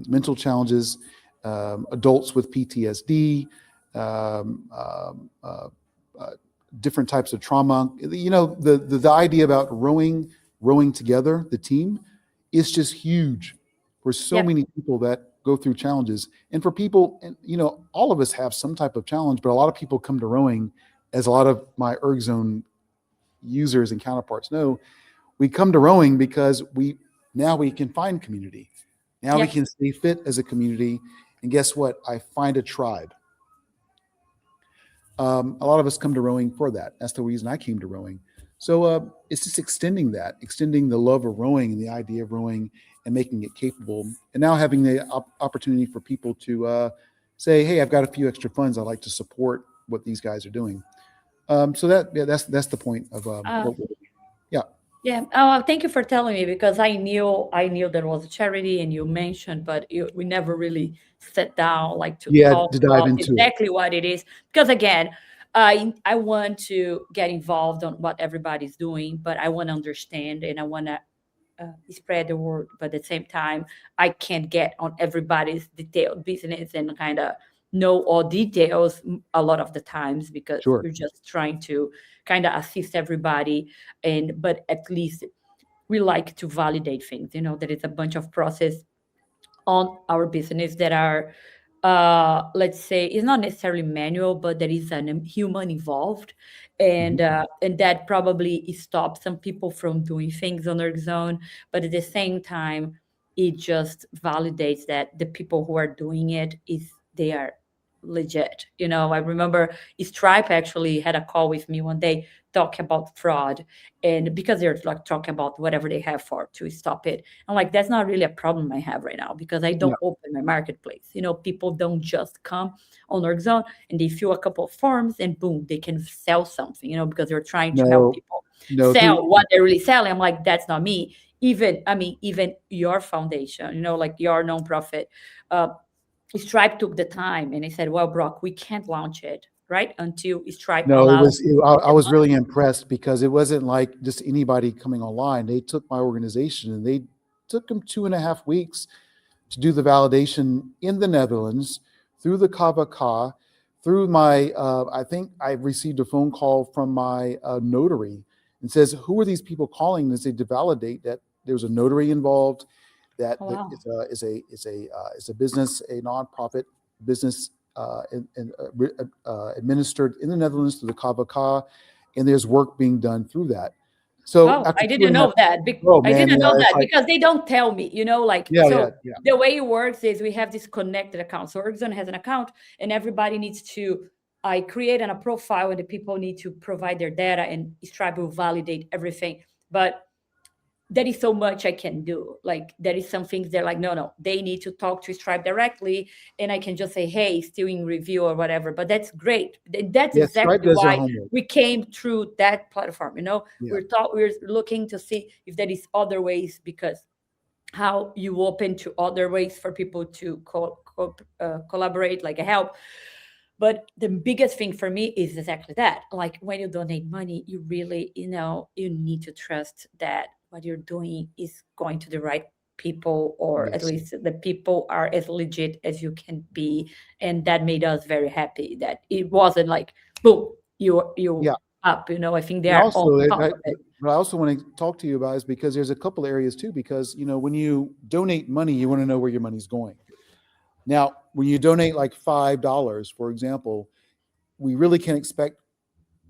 mental challenges, adults with PTSD, um, um, uh, uh, different types of trauma. The idea about rowing together, the team, is just huge for so Yep. many people that go through challenges. And for people, and all of us have some type of challenge, but a lot of people come to rowing, as a lot of my ErgZone users and counterparts know, we come to rowing because we can find community. Now we Yep. can stay fit as a community. And guess what? I find a tribe. A lot of us come to rowing for that. That's the reason I came to rowing. So it's just extending the love of rowing and the idea of rowing, and making it capable. And now having the opportunity for people to say, hey, I've got a few extra funds. I'd like to support what these guys are doing. So that's the point of Uh, yeah. yeah. Oh, well, thank you for telling me, because I knew there was a charity and you mentioned, but we never really sat down like to Yeah, talk to dive about into it. exactly what it is. Because again, I want to get involved on what everybody's doing, but I want to understand and I want to spread the word. But at the same time, I can't get on everybody's detailed business and kind of know all details a lot of the times, because Sure. we're just trying to kind of assist everybody. And but at least we like to validate things. There is a bunch of process on our business that are, let's say, it's not necessarily manual, but there is an human involved, Mhm. and that probably stops some people from doing things on their own. But at the same time, it just validates that the people who are doing it is they are legit. I remember Stripe actually had a call with me one day talking about fraud, and because they're like talking about whatever they have for to stop it. I'm like, that's not really a problem I have right now, because I Yeah. don't open my marketplace. People don't just come on ErgZone and they fill a couple of forms and boom, they can sell something, because they're trying to help No, people no. sell what they're really selling. I'm like, that's not me. even your foundation, like your nonprofit, uh, Stripe took the time and they said, well, Brock, we can't launch it, right? Until Stripe No, allows I the was money. really impressed because it wasn't like just anybody coming online. They took my organization and they took them 2.5 weeks to do the validation in the Netherlands through the KVK, through my, I think I received a phone call from my notary and says, who are these people calling? And say to validate that there's a notary involved, that Oh, that wow. is a business, a nonprofit business, administered in the Netherlands through the KVK, and there's work being done through that. So Oh, after I two didn't and a half, know that. oh I man, didn't yeah, know it's that like, because they don't tell me, yeah, yeah, so yeah, the way it works is we have this connected account. So ErgZone has an account and everybody needs to, I create a profile and the people need to provide their data and Stripe will validate everything. But there is so much I can do. Like there is some things they're like, no, they need to talk to Stripe directly, and I can just say, hey, still in review or whatever. But that's great. That's yeah. Stripe exactly does their why homework. we came through that platform. Yeah, We're looking to see if there is other ways, because how you open to other ways for people to collaborate, like a help. But the biggest thing for me is exactly that. Like when you donate money, you really, you need to trust that what you're doing is going to the right people, or at yes, least the people are as legit as you can be. And that made us very happy that it wasn't like, boom, you yeah. up. I think they And are on also, top of it. what I also want to talk to you about is because there's a couple areas too. Because when you donate money, you want to know where your money's going. Now, when you donate like $5, for example, we really can't expect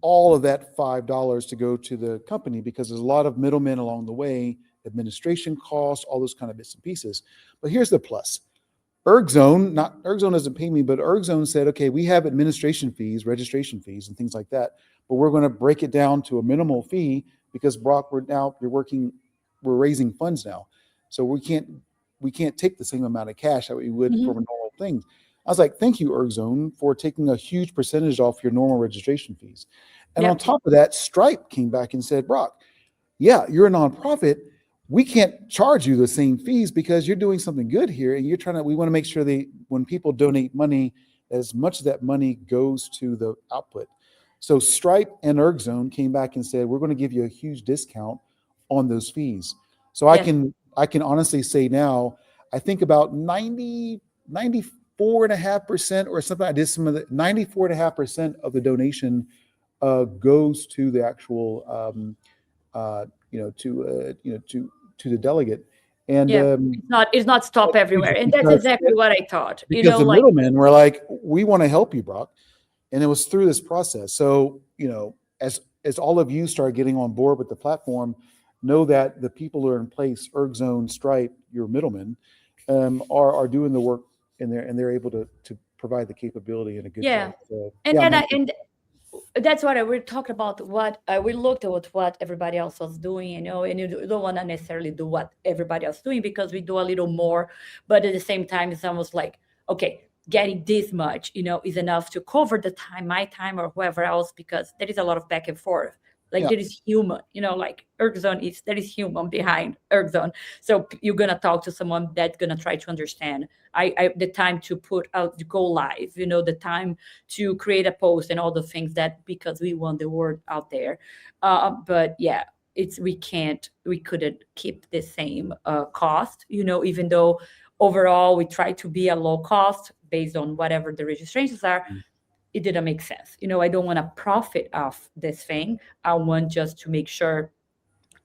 all of that $5 to go to the company because there's a lot of middlemen along the way, administration costs, all those kind of bits and pieces. But here's the plus. ErgZone doesn't pay me, but ErgZone said, okay, we have administration fees, registration fees, and things like that, but we're going to break it down to a minimal fee because Brock, we're raising funds now, so we can't take the same amount of cash that we would for Mhm. normal things. I was like, thank you, ErgZone, for taking a huge percentage off your normal registration fees. And on Yep. top of that, Stripe came back and said, Brock, yeah, you're a nonprofit. We can't charge you the same fees because you're doing something good here. And we want to make sure when people donate money, as much of that money goes to the output. So Stripe and ErgZone came back and said, we're going to give you a huge discount on those fees. So I Yes. can honestly say now, I think about 94.5% or something. I did some of the 94.5% of the donation goes to the actual to the delegate, and Yeah. It's not stop everywhere. And that's because exactly what I thought. because the Like, middlemen were like, we want to help you, Brock, and it was through this process. So as all of you start getting on board with the platform, know that the people who are in place, ErgZone, Stripe, your middlemen, are doing the work, and they're able to provide the capability and a good yeah. job. So And yeah, then man. and that's what we talked about. What we looked at what everybody else was doing, and you don't want to necessarily do what everybody else is doing because we do a little more, but at the same time, it's almost like, okay, getting this much, is enough to cover the time, my time or whoever else, because there is a lot of back and forth. Like Yeah, there is human, like ErgZone is there is human behind ErgZone. So you're gonna talk to someone that's gonna try to understand. The time to put out, to go live, the time to create a post and all the things, that because we want the word out there. But yeah, we couldn't keep the same cost, even though overall we try to be a low cost based on whatever the registrations are. It didn't make sense. I don't want to profit off this thing. I want just to make sure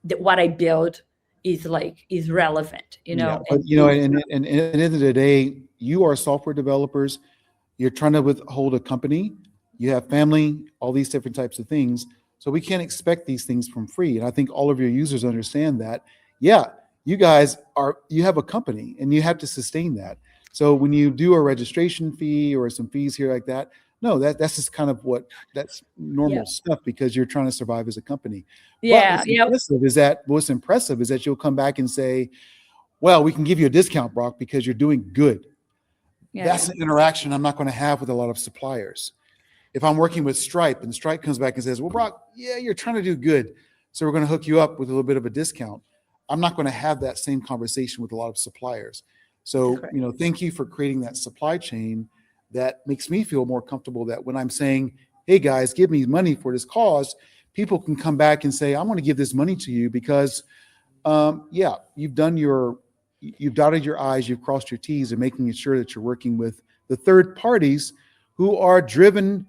that what I build is relevant, yeah. But and is and at the end of the day, you are software developers. You're trying to withhold a company. You have family, all these different types of things. So we can't expect these things from free. And I think all of your users understand that. Yeah, you have a company and you have to sustain that. So when you do a registration fee or some fees here like that, no, that's just kind of that's yeah, normal stuff because you're trying to survive as a company. But yeah, yeah, what's impressive is that you'll come back and say, well, we can give you a discount, Brock, because you're doing good. yeah, That's an interaction I'm not going to have with a lot of suppliers. If I'm working with Stripe and Stripe comes back and says, well, Brock, yeah, you're trying to do good, so we're going to hook you up with a little bit of a discount. I'm not going to have that same conversation with a lot of suppliers. So, Correct. thank you for creating that supply chain that makes me feel more comfortable that when I'm saying, hey guys, give me money for this cause, people can come back and say, I want to give this money to you because, yeah, you've dotted your I's, you've crossed your T's, and making sure that you're working with the third parties who are driven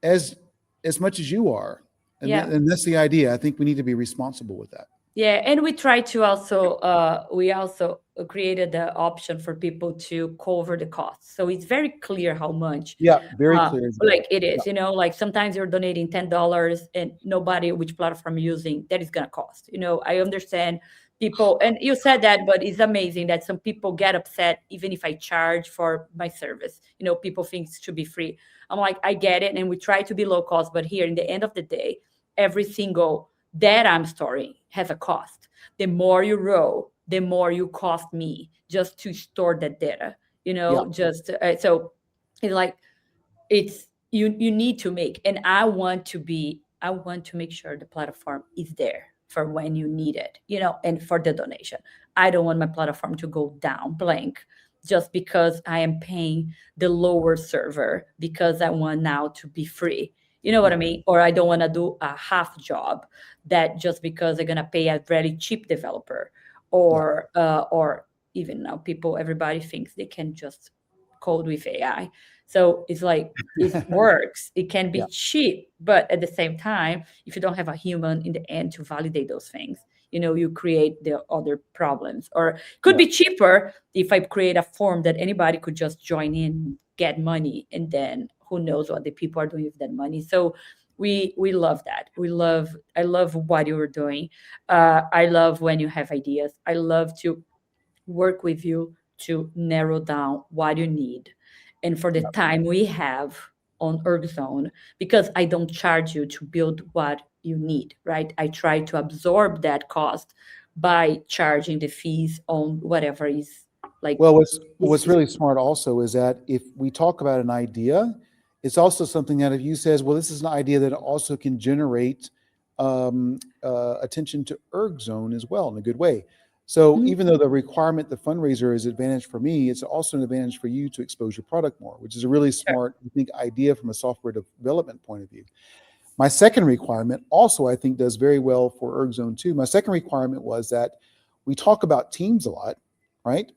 as as much as you are. Yeah. And that's the idea. I think we need to be responsible with that. Yeah, and we try to also we also created the option for people to cover the costs. So it's very clear how much Yeah, very clear as well. like it Yeah, is, like sometimes you're donating $10 and nobody which platform you're using that is gonna cost. I understand people, and you said that, but it's amazing that some people get upset even if I charge for my service. People think it should be free. I'm like, I get it, and we try to be low cost, but here in the end of the day, every single that I'm storing has a cost. The more you row, the more you cost me just to store that data. yeah, Just so it's like you need to make, and I want to make sure the platform is there for when you need it, and for the donation. I don't want my platform to go down blank just because I am paying the lower server because I want now to be free. You know what yeah. I mean? Or I don't want to do a half job that just because they're gonna pay a very cheap developer, Yeah. or even now everybody thinks they can just code with AI. So it's like it works. It can be Yeah. cheap, but at the same time, if you don't have a human in the end to validate those things, you create the other problems. Or could Yeah. be cheaper if I create a form that anybody could just join in, get money, and then who knows what the people are doing with that money. So we love that. I love what you were doing. I love when you have ideas. I love to work with you to narrow down what you need and for the Yeah. time we have on ErgZone, because I don't charge you to build what you need, right? I try to absorb that cost by charging the fees on whatever is like Well, what's is really smart also is that if we talk about an idea, it's also something that if you says, well, this is an idea that also can generate attention to ErgZone as well in a good way. So Mhm. even though the requirement, the fundraiser is advantage for me, it's also an advantage for you to expose your product more, which is a really Sure. smart, I think, idea from a software development point of view. My second requirement also, I think, does very well for ErgZone too. My second requirement was that we talk about teams a lot, right?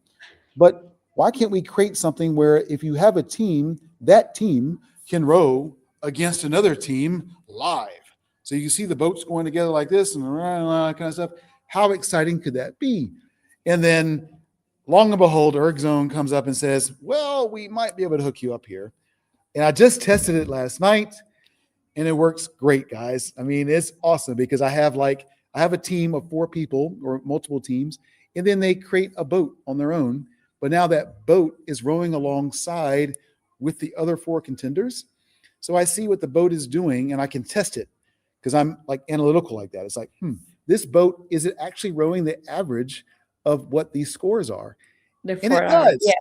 But why can't we create something where if you have a team, that team can row against another team live? So you see the boats going together like this and all that kind of stuff. How exciting could that be? And then, long and behold, ErgZone comes up and says, well, we might be able to hook you up here. And I just tested it last night and it works great, guys. I mean, it's awesome because I have a team of 4 people or multiple teams, and then they create a boat on their own. But now that boat is rowing alongside with the other 4 contenders. So I see what the boat is doing and I can test it because I'm like analytical like that. It's like, this boat, is it actually rowing the average of what these scores are? The And it 4 hours. Yeah, does.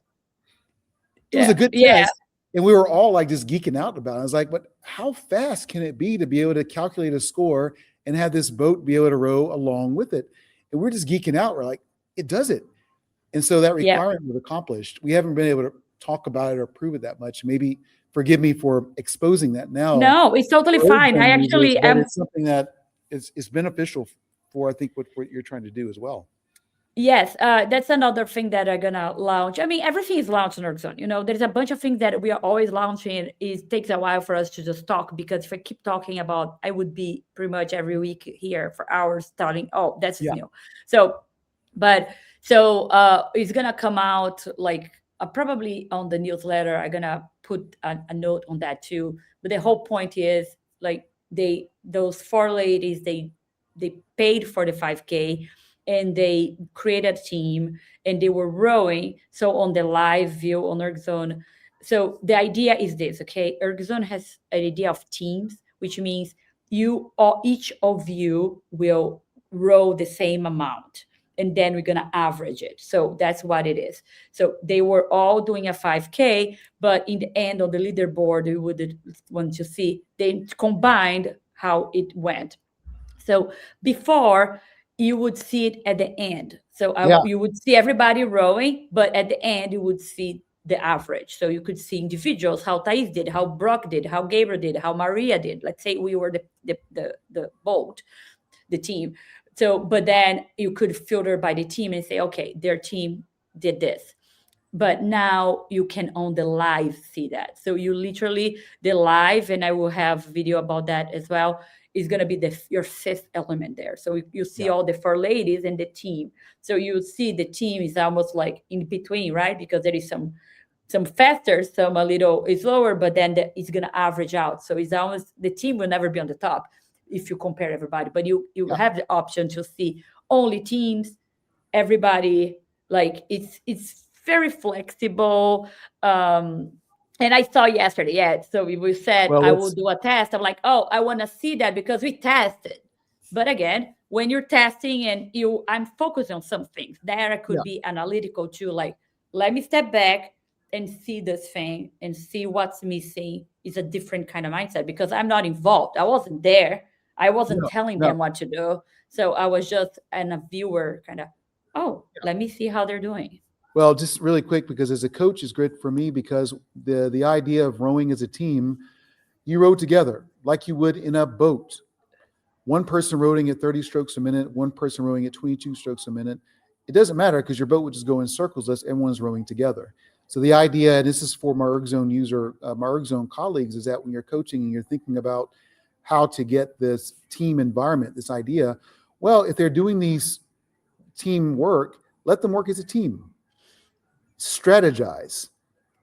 It was a yeah, good yeah. test. And we were all like just geeking out about it. I was like, but how fast can it be to be able to calculate a score and have this boat be able to row along with it? And we're just geeking out. We're like, it does it. And so that Yeah. requirement was accomplished. We haven't been able to talk about it or prove it that much. Maybe forgive me for exposing that now No, it's totally for fine. I ErgZone users, actually but am. it's something that is beneficial for, I think, what you're trying to do as well. Yes, that's another thing that are gonna launch. I mean, everything is launched on ErgZone. There's a bunch of things that we are always launching. It takes a while for us to just talk because if I keep talking about, I would be pretty much every week here for hours starting. Oh, that's just Yeah. new. So, but so it's gonna come out like probably on the newsletter. I'm gonna put a note on that too. But the whole point is like those 4 ladies they paid for the 5K and they created a team and they were rowing. So on the live view on ErgZone. So the idea is this, okay? ErgZone has an idea of teams, which means each of you will row the same amount. And then we're gonna average it. So that's what it is. So they were all doing a 5K, but in the end of the leaderboard, we would want to see they combined how it went. So before you would see it at the end. So Yeah. you would see everybody rowing, but at the end, you would see the average. So you could see individuals, how Thais did, how Brock did, how Gabriel did, how Maria did. Let's say we were the boat, the team. So, but then you could filter by the team and say, okay, their team did this. But now you can on the live see that. So you literally the live, and I will have video about that as well, is going to be your fifth element there. So you see Yeah. all the four ladies and the team. So you see the team is almost like in between, right? Because there is some faster, some a little slower, but then it's going to average out. So it's almost the team will never be on the top if you compare everybody, but you Yeah. have the option to see only teams, everybody. Like it's very flexible. And I saw yesterday, yeah. So we said Well, I will let's, do a test. I'm like, oh, I want to see that because we tested. But again, when you're testing and I'm focused on some things. There I could yeah. be analytical too. Like, let me step back and see this thing and see what's missing. Is a different kind of mindset because I'm not involved. I wasn't there. I wasn't No, telling no. them what to do. So I was just a viewer, kind of, oh, let me see how they're doing. Well, just really quick, because as a coach is great for me, because the idea of rowing as a team, you row together like you would in a boat. One person rowing at 30 strokes a minute, one person rowing at 22 strokes a minute. It doesn't matter because your boat would just go in circles unless everyone's rowing together. So the idea, and this is for my my ErgZone colleagues, is that when you're coaching and you're thinking about how to get this team environment, this idea, well, if they're doing these team work, let them work as a team. Strategize.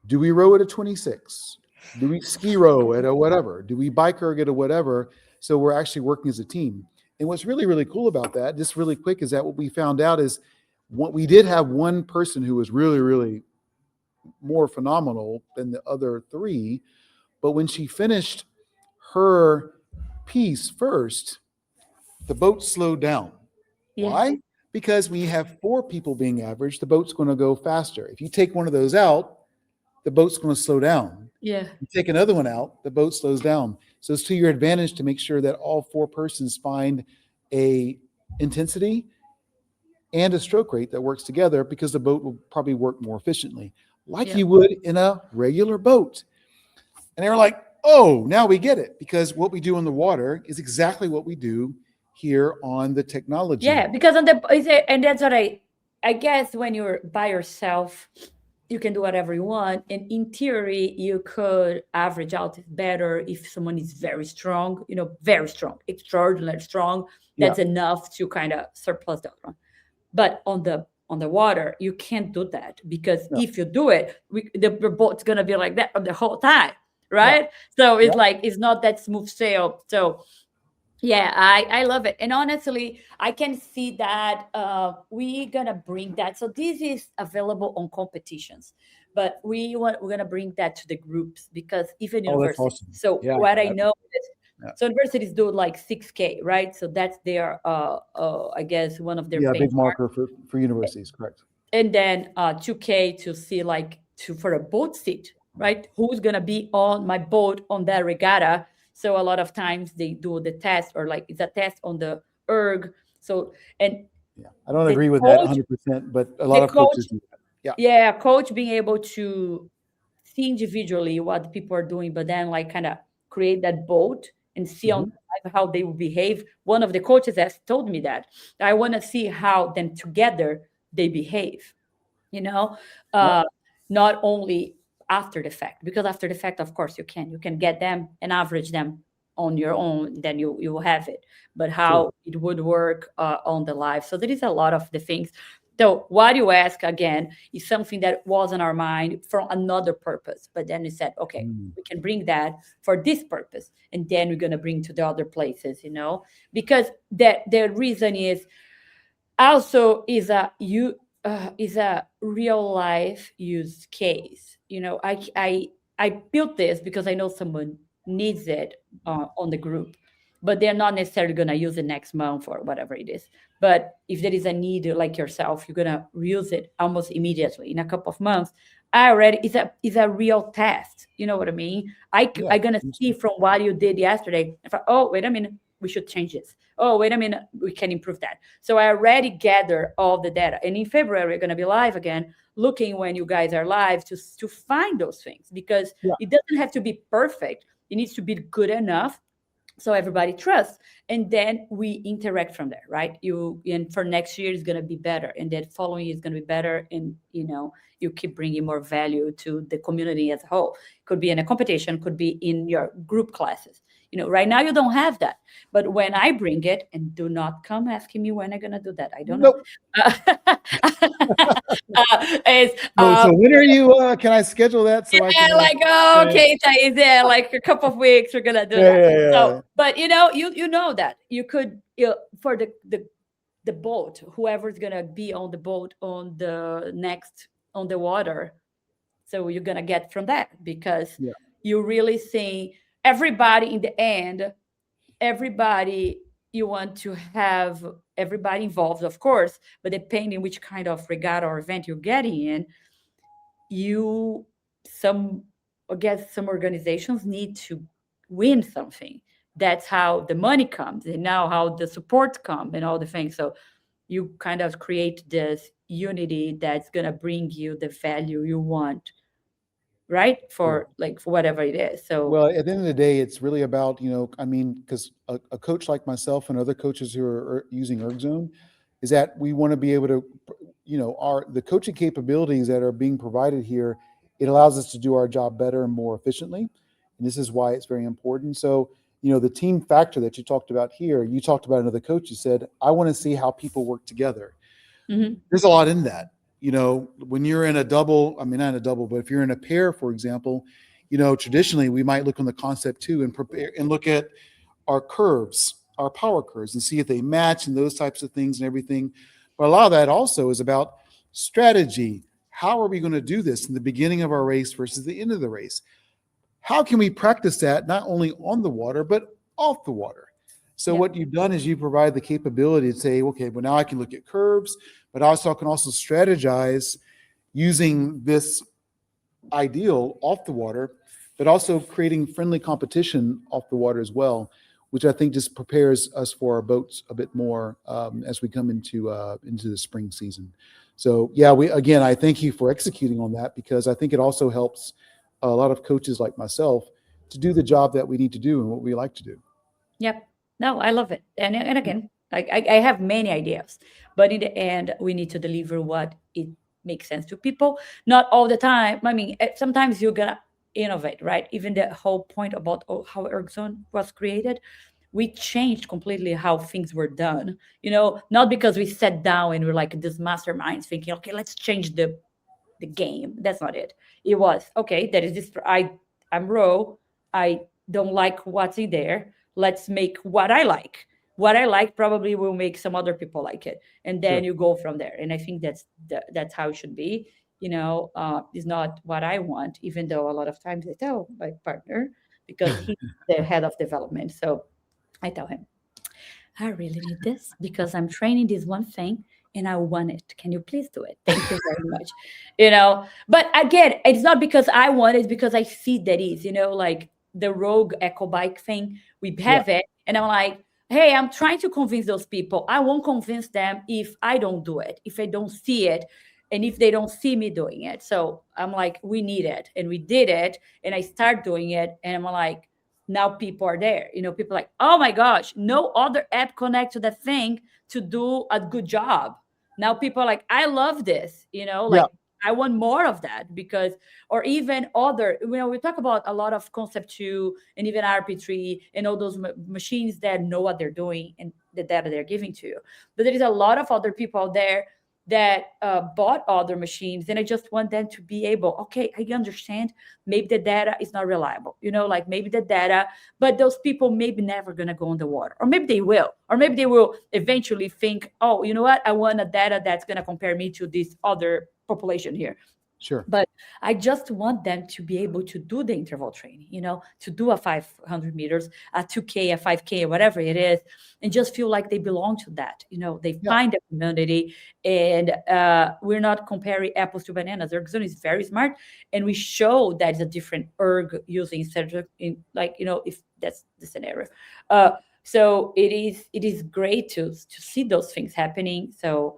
Do we row at a 26? Do we ski row at a whatever? Do we bike erg at a whatever? So we're actually working as a team. And what's really, really cool about that, just really quick, is that what we found out is what we did have one person who was really, really more phenomenal than the other three. But when she finished her piece first, the boat slowed down. Yeah. Why? Because when you have four people being average, the boat's going to go faster. If you take one of those out, the boat's going to slow down. Yeah. You take another one out, the boat slows down. So it's to your advantage to make sure that all four persons find a intensity and a stroke rate that works together, because the boat will probably work more efficiently, like you would in a regular boat. And they were like, oh, now we get it, because what we do in the water is exactly what we do here on the technology. Yeah, because and that's what I guess when you're by yourself, you can do whatever you want. And in theory, you could average out better if someone is very strong, very strong, extraordinarily strong. That's enough to kind of surplus that one. But on the water, you can't do that, because if you do it, the boat's gonna be like that the whole time, right? So it's like it's not that smooth sail. So yeah, I love it. And honestly, I can see that we're gonna bring that. So this is available on competitions, but we're gonna bring that to the groups, because even universities. Awesome. So what I know is, so universities do like 6K, right? So that's their I guess one of their big marker for universities, correct? And then 2K to see for a boat seat, right? Who's gonna be on my boat on that regatta? So a lot of times they do the test, or like it's a test on the erg. So and I don't agree with that 100%, but a lot of coaches do that. Yeah, coach being able to see individually what people are doing, but then like kind of create that boat and see on how they will behave. One of the coaches has told me that I want to see how then together they behave, not only after the fact, because after the fact, of course, you can get them and average them on your own, then you will have it. But how it would work on the live. So there is a lot of the things. So what you ask again is something that was on our mind for another purpose. But then we said, okay, we can bring that for this purpose. And then we're going to bring to the other places, because the reason is also is a real life use case. I built this because I know someone needs it on the group, but they're not necessarily going to use it next month or whatever it is. But if there is a need like yourself, you're going to reuse it almost immediately in a couple of months. It's a real test. You know what I mean? I'm going to see from what you did yesterday. Oh, wait a minute. we should change this. Oh, wait a minute, we can improve that. So I already gather all the data. And in February, we're going to be live again, looking when you guys are live to find those things, because it doesn't have to be perfect. It needs to be good enough so everybody trusts, and then we interact from there, right? And for next year is going to be better, and then following year is going to be better, and you keep bringing more value to the community as a whole. Could be in a competition, could be in your group classes. Right now you don't have that, but when I bring it, and do not come asking me when I'm going to do that, I don't know. So when are you? Can I schedule that so I can? Okay, Thais, like a couple of weeks, we're gonna do that. So, but you know that you could for the boat, whoever's gonna be on the boat on the water. So you're gonna get from that, because you really see everybody in the end. Everybody, you want to have everybody involved, of course, but depending which kind of regatta or event you're getting in, some organizations need to win something. That's how the money comes, and now how the support comes and all the things. So you kind of create this unity that's going to bring you the value you want, right? For whatever it is. So, well, at the end of the day, it's really about, because a coach like myself and other coaches who are using ErgZone, is that we want to be able to, the coaching capabilities that are being provided here, it allows us to do our job better and more efficiently. And this is why it's very important. So, the team factor that you talked about here, you talked about another coach, you said, I want to see how people work together. There's a lot in that. When you're in a double, not in a double, but if you're in a pair, for example, traditionally we might look on the concept too and prepare and look at our curves, our power curves, and see if they match and those types of things and everything. But a lot of that also is about strategy. How are we going to do this in the beginning of our race versus the end of the race? How can we practice that not only on the water, but off the water? So what you've done is you provide the capability to say, okay, well, now I can look at curves, but also I can also strategize using this ideal off the water, but also creating friendly competition off the water as well, which I think just prepares us for our boats a bit more as we come into the spring season. So I thank you for executing on that, because I think it also helps a lot of coaches like myself to do the job that we need to do and what we like to do. Yep. No, I love it. And again, I have many ideas, but in the end, we need to deliver what it makes sense to people. Not all the time. Sometimes you're gonna innovate, right? Even the whole point about how ErgZone was created, we changed completely how things were done. Not because we sat down and we're like this masterminds thinking, okay, let's change the game. That's not it. It was okay. There is this. I'm raw. I don't like what's in there. Let's make what I like. What I like probably will make some other people like it, and then you go from there. And I think that's how it should be. It's not what I want, even though a lot of times I tell my partner, because he's the head of development. So I tell him, I really need this because I'm training this one thing and I want it. Can you please do it? Thank you very much. But again, it's not because I want it, it's because I see that is, like the Rogue Echo Bike thing. We have it. And I'm like, hey, I'm trying to convince those people. I won't convince them if I don't do it, if I don't see it, and if they don't see me doing it. So I'm like, we need it. And we did it. And I start doing it. And I'm like, now people are there. People are like, oh my gosh, no other app connect to that thing to do a good job. Now people are like, I love this, I want more of that, because, or even other, we talk about a lot of Concept 2 and even RP3 and all those machines that know what they're doing and the data they're giving to you. But there is a lot of other people out there that bought other machines, and I just want them to be able, okay, I understand maybe the data is not reliable, maybe the data, but those people maybe never going to go on the water, or maybe they will, or maybe they will eventually think, oh, you know what, I want a data that's going to compare me to this other population here. Sure. But I just want them to be able to do the interval training, to do a 500 meters, a 2K, a 5K, or whatever it is, and just feel like they belong to that. They find a community, and we're not comparing apples to bananas. ErgZone is very smart, and we show that it's a different erg using, if that's the scenario. So it is great to see those things happening. So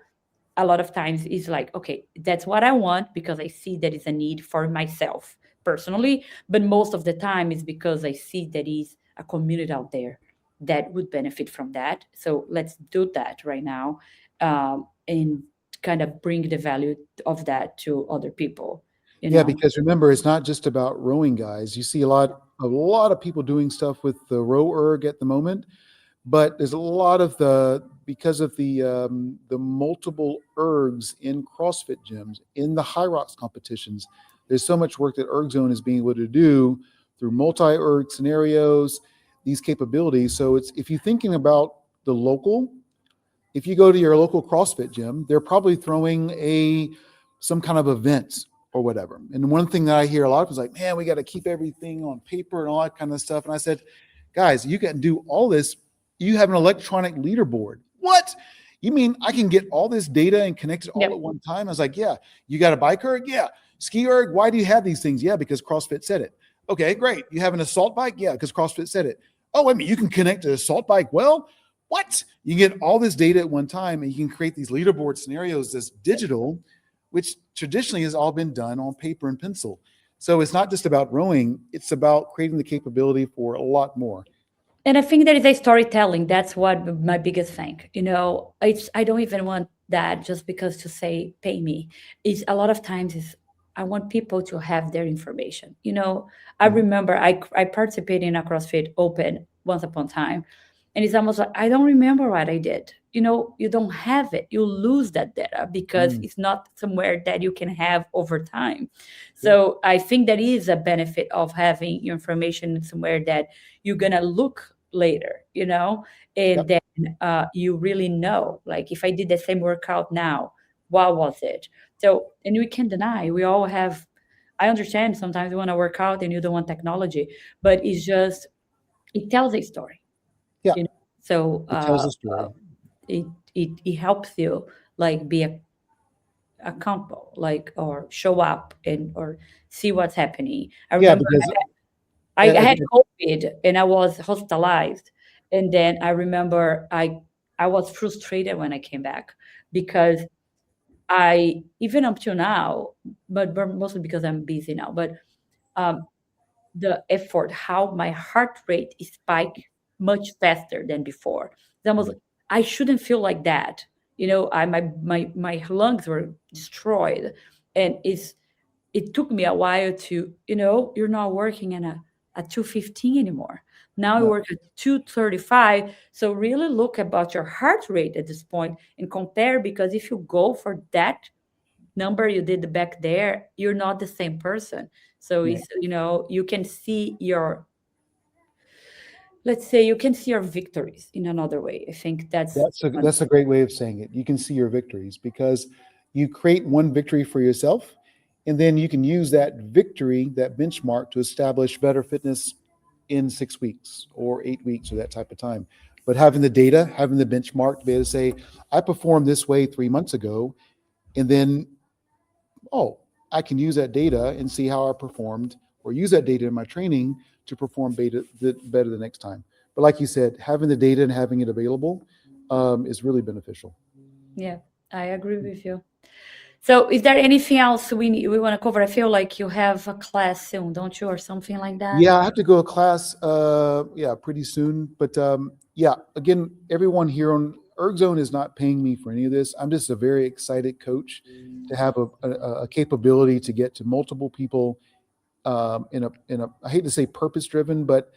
a lot of times it's like, okay, that's what I want because I see that is a need for myself personally. But most of the time it's because I see that is a community out there that would benefit from that. So let's do that right now, and kind of bring the value of that to other people, you Yeah, know. because remember, it's not just about rowing, guys. You see a lot of people doing stuff with the row erg at the moment, but there's a lot of because of the multiple ergs in CrossFit gyms, in the high rocks competitions. There's so much work that ErgZone is being able to do through multi-erg scenarios, these capabilities. So it's if you're thinking about the local, if you go to your local CrossFit gym, they're probably throwing some kind of event or whatever. And one thing that I hear a lot of is like, man, we got to keep everything on paper and all that kind of stuff. And I said, guys, you can do all this. You have an electronic leaderboard. What? You mean I can get all this data and connect it all Yep. at one time? I was like, yeah. You got a bike erg? Yeah. Ski erg? Why do you have these things? Yeah, because CrossFit said it. Okay, great. You have an assault bike? Yeah, because CrossFit said it. Oh, wait a minute, you can connect an assault bike? Well, what? You get all this data at one time and you can create these leaderboard scenarios that's digital, which traditionally has all been done on paper and pencil. So it's not just about rowing, it's about creating the capability for a lot more. And I think there is a storytelling. That's what my biggest thing. I don't even want that just because to say pay me. It's a lot of times is I want people to have their information. I Mhm. remember I participated in a CrossFit Open once upon a time, and it's almost like I don't remember what I did. You don't have it. You lose that data because Mm, it's not somewhere that you can have over time. yeah. So I think that is a benefit of having your information somewhere that you're gonna look later, and Yep. then you really know, like if I did the same workout now, what was it? So, and we can't deny, we all have. I understand sometimes you want to work out and you don't want technology, but it's just it tells a story, Yeah. you know. So It tells a story. it helps you like be accountable, like or show up and or see what's happening. I Yeah, remember because I at, had COVID and I was hospitalized. And then I remember I was frustrated when I came back because I even up to now, but mostly because I'm busy now. But um, the effort, how my heart rate spiked much faster than before. It's almost Mm, like, I shouldn't feel like that. My lungs were destroyed, and it took me a while to, you're not working in a 215 anymore. Now you no, work at 235. So really look about your heart rate at this point and compare, because if you go for that number you did back there, you're not the same person. So no. it's, you can see let's say you can see your victories in another way. I think that's one. That's a great way of saying it. You can see your victories because you create one victory for yourself, and then you can use that victory, that benchmark, to establish better fitness in 6 weeks or 8 weeks or that type of time. But having the data, having the benchmark to be able to say, I performed this way 3 months ago, and then, oh, I can use that data and see how I performed, or use that data in my training to perform better the next time. But like you said, having the data and having it available is really beneficial. Yeah, I agree with you. So is there anything else we want to cover? I feel like you have a class soon, don't you, or something like that? Yeah, I have to go to class. Yeah, pretty soon. But yeah, again, everyone here on ErgZone is not paying me for any of this. I'm just a very excited coach to have a capability to get to multiple people in a. I hate to say purpose driven, but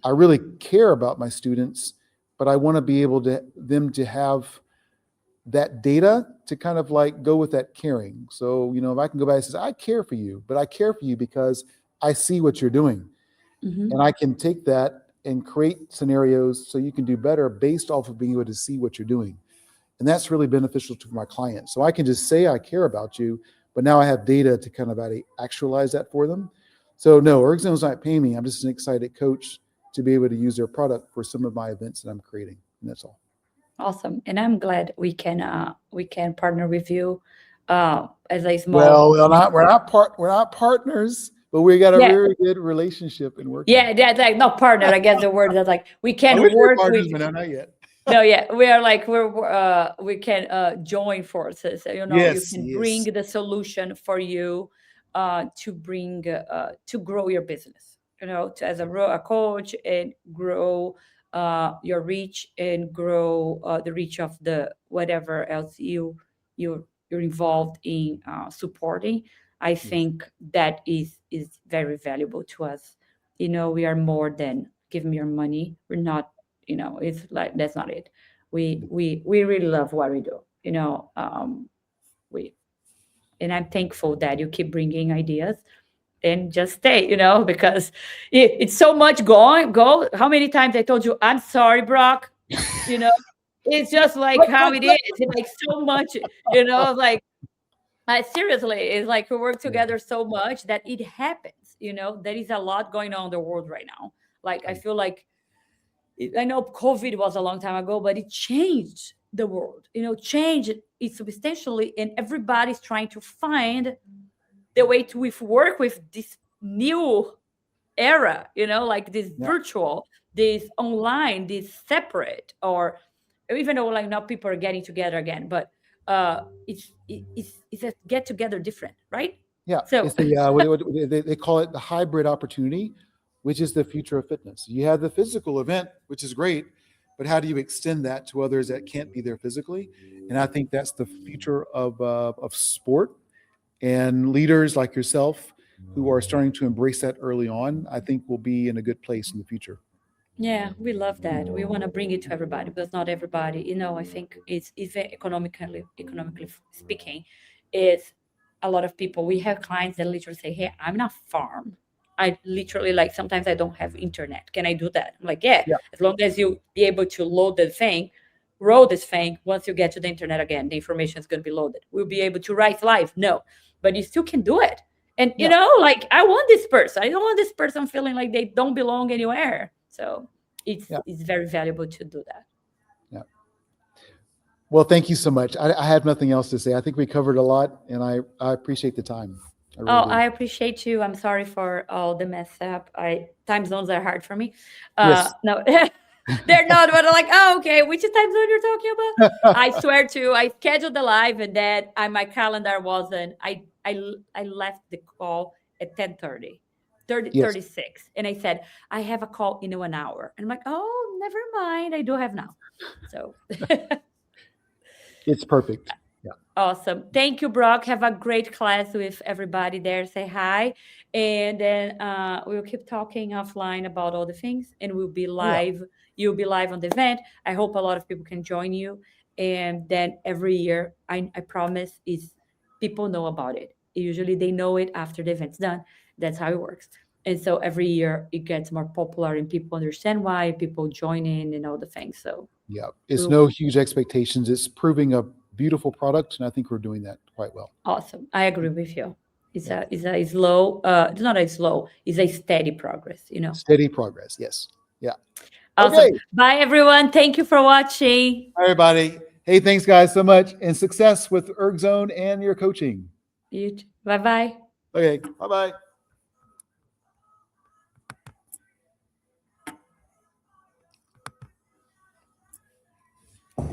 I really care about my students. But I want to be able to them to have that data to kind of like go with that caring. So if I can go back and say, I care for you, but I care for you because I see what you're doing. And Hmm. I can take that and create scenarios so you can do better based off of being able to see what you're doing. And that's really beneficial to my clients. So I can just say I care about you, but now I have data to kind of actualize that for them. So no, ErgZone's not paying me. I'm just an excited coach to be able to use their product for some of my events that I'm creating. And that's all. Awesome, and I'm glad we can partner with you as a small. Well, we're not partners. but we got a Yeah. very good relationship in working. Yeah, that's like not partner. I guess the word that's like we I can wish we were work partners, with. but no, not yet. No, yeah, we are like we can join forces. You know, you Yes, can bring yes. the solution for you to grow your business. You know, as a coach and grow your reach and grow the reach of the whatever else you're involved in supporting. I Yes. think that is very valuable to us. You know, we are more than give me your money. We're not, you know, it's like that's not it. We really love what we do, you know. We And I'm thankful that you keep bringing ideas and just stay, you know, because it's so much go. How many times I told you I'm sorry, Brock, you know. It's just like how it is. It's like so much, you know, like seriously, it's like we work Yeah. together so much that it happens, you know. There is a lot going on in the world right now. Like I feel like I know COVID was a long time ago, but it changed the world. You know, changed it substantially, and everybody's trying to find the way to work with this new era. You know, like this Yeah. virtual, this online, this separate, or even though like now people are getting together again, but it's a get together different, right? Yeah, So it's the they call it the hybrid opportunity, which is the future of fitness. You have the physical event, which is great, but how do you extend that to others that can't be there physically? And I think that's the future of sport, and leaders like yourself who are starting to embrace that early on. I think we'll be in a good place in the future. yeah, we love that. We want to bring it to everybody because not everybody, you know, I think it's very economically speaking, it's a lot of people. We have clients that literally say, "Hey, I'm not farm. I literally like sometimes I don't have internet. Can I do that?" I'm like, "Yeah, Yeah, as long as you be able to load the thing, roll this thing. Once you get to the internet again, the information is going to be loaded. We'll be able to write live. No, but you still can do it. And you yeah, know, like I want this person. I don't want this person feeling like they don't belong anywhere. So yeah, it's very valuable to do that. yeah. Well, thank you so much. I have nothing else to say. I think we covered a lot, and I appreciate the time. I Oh, really do. I appreciate you. I'm sorry for all the mess up. I time zones are hard for me. Yes. No, they're not. But I'm like, oh, okay. Which time zone you're talking about? I swear to. I scheduled the live, and then my calendar wasn't. I left the call at 10:30. Yes. 36, and I said I have a call in 1 hour, and I'm like, oh, never mind, I do have now. So It's perfect. Yeah. awesome. Thank you, Brock. Have a great class with everybody there. Say hi. And then we'll keep talking offline about all the things and we'll be Oh, yeah. live. You'll be live on the event. I hope a lot of people can join you. And then every year, I promise, is people know about it. Usually they know it after the event's done. That's how it works. And so every year it gets more popular and people understand why, people join in and all the things. So Yeah. It's we'll no huge expectations. It's proving a beautiful product, and I think we're doing that quite well. awesome. I agree with you. Yeah. It's a slow, it's not a slow, it's a steady progress, you know. Steady progress. Yes. Yeah. Awesome. Okay. Bye everyone. Thank you for watching. Hi, everybody. Hey, thanks, guys, so much, and success with ErgZone and your coaching. You too. Bye bye. Okay. Bye bye.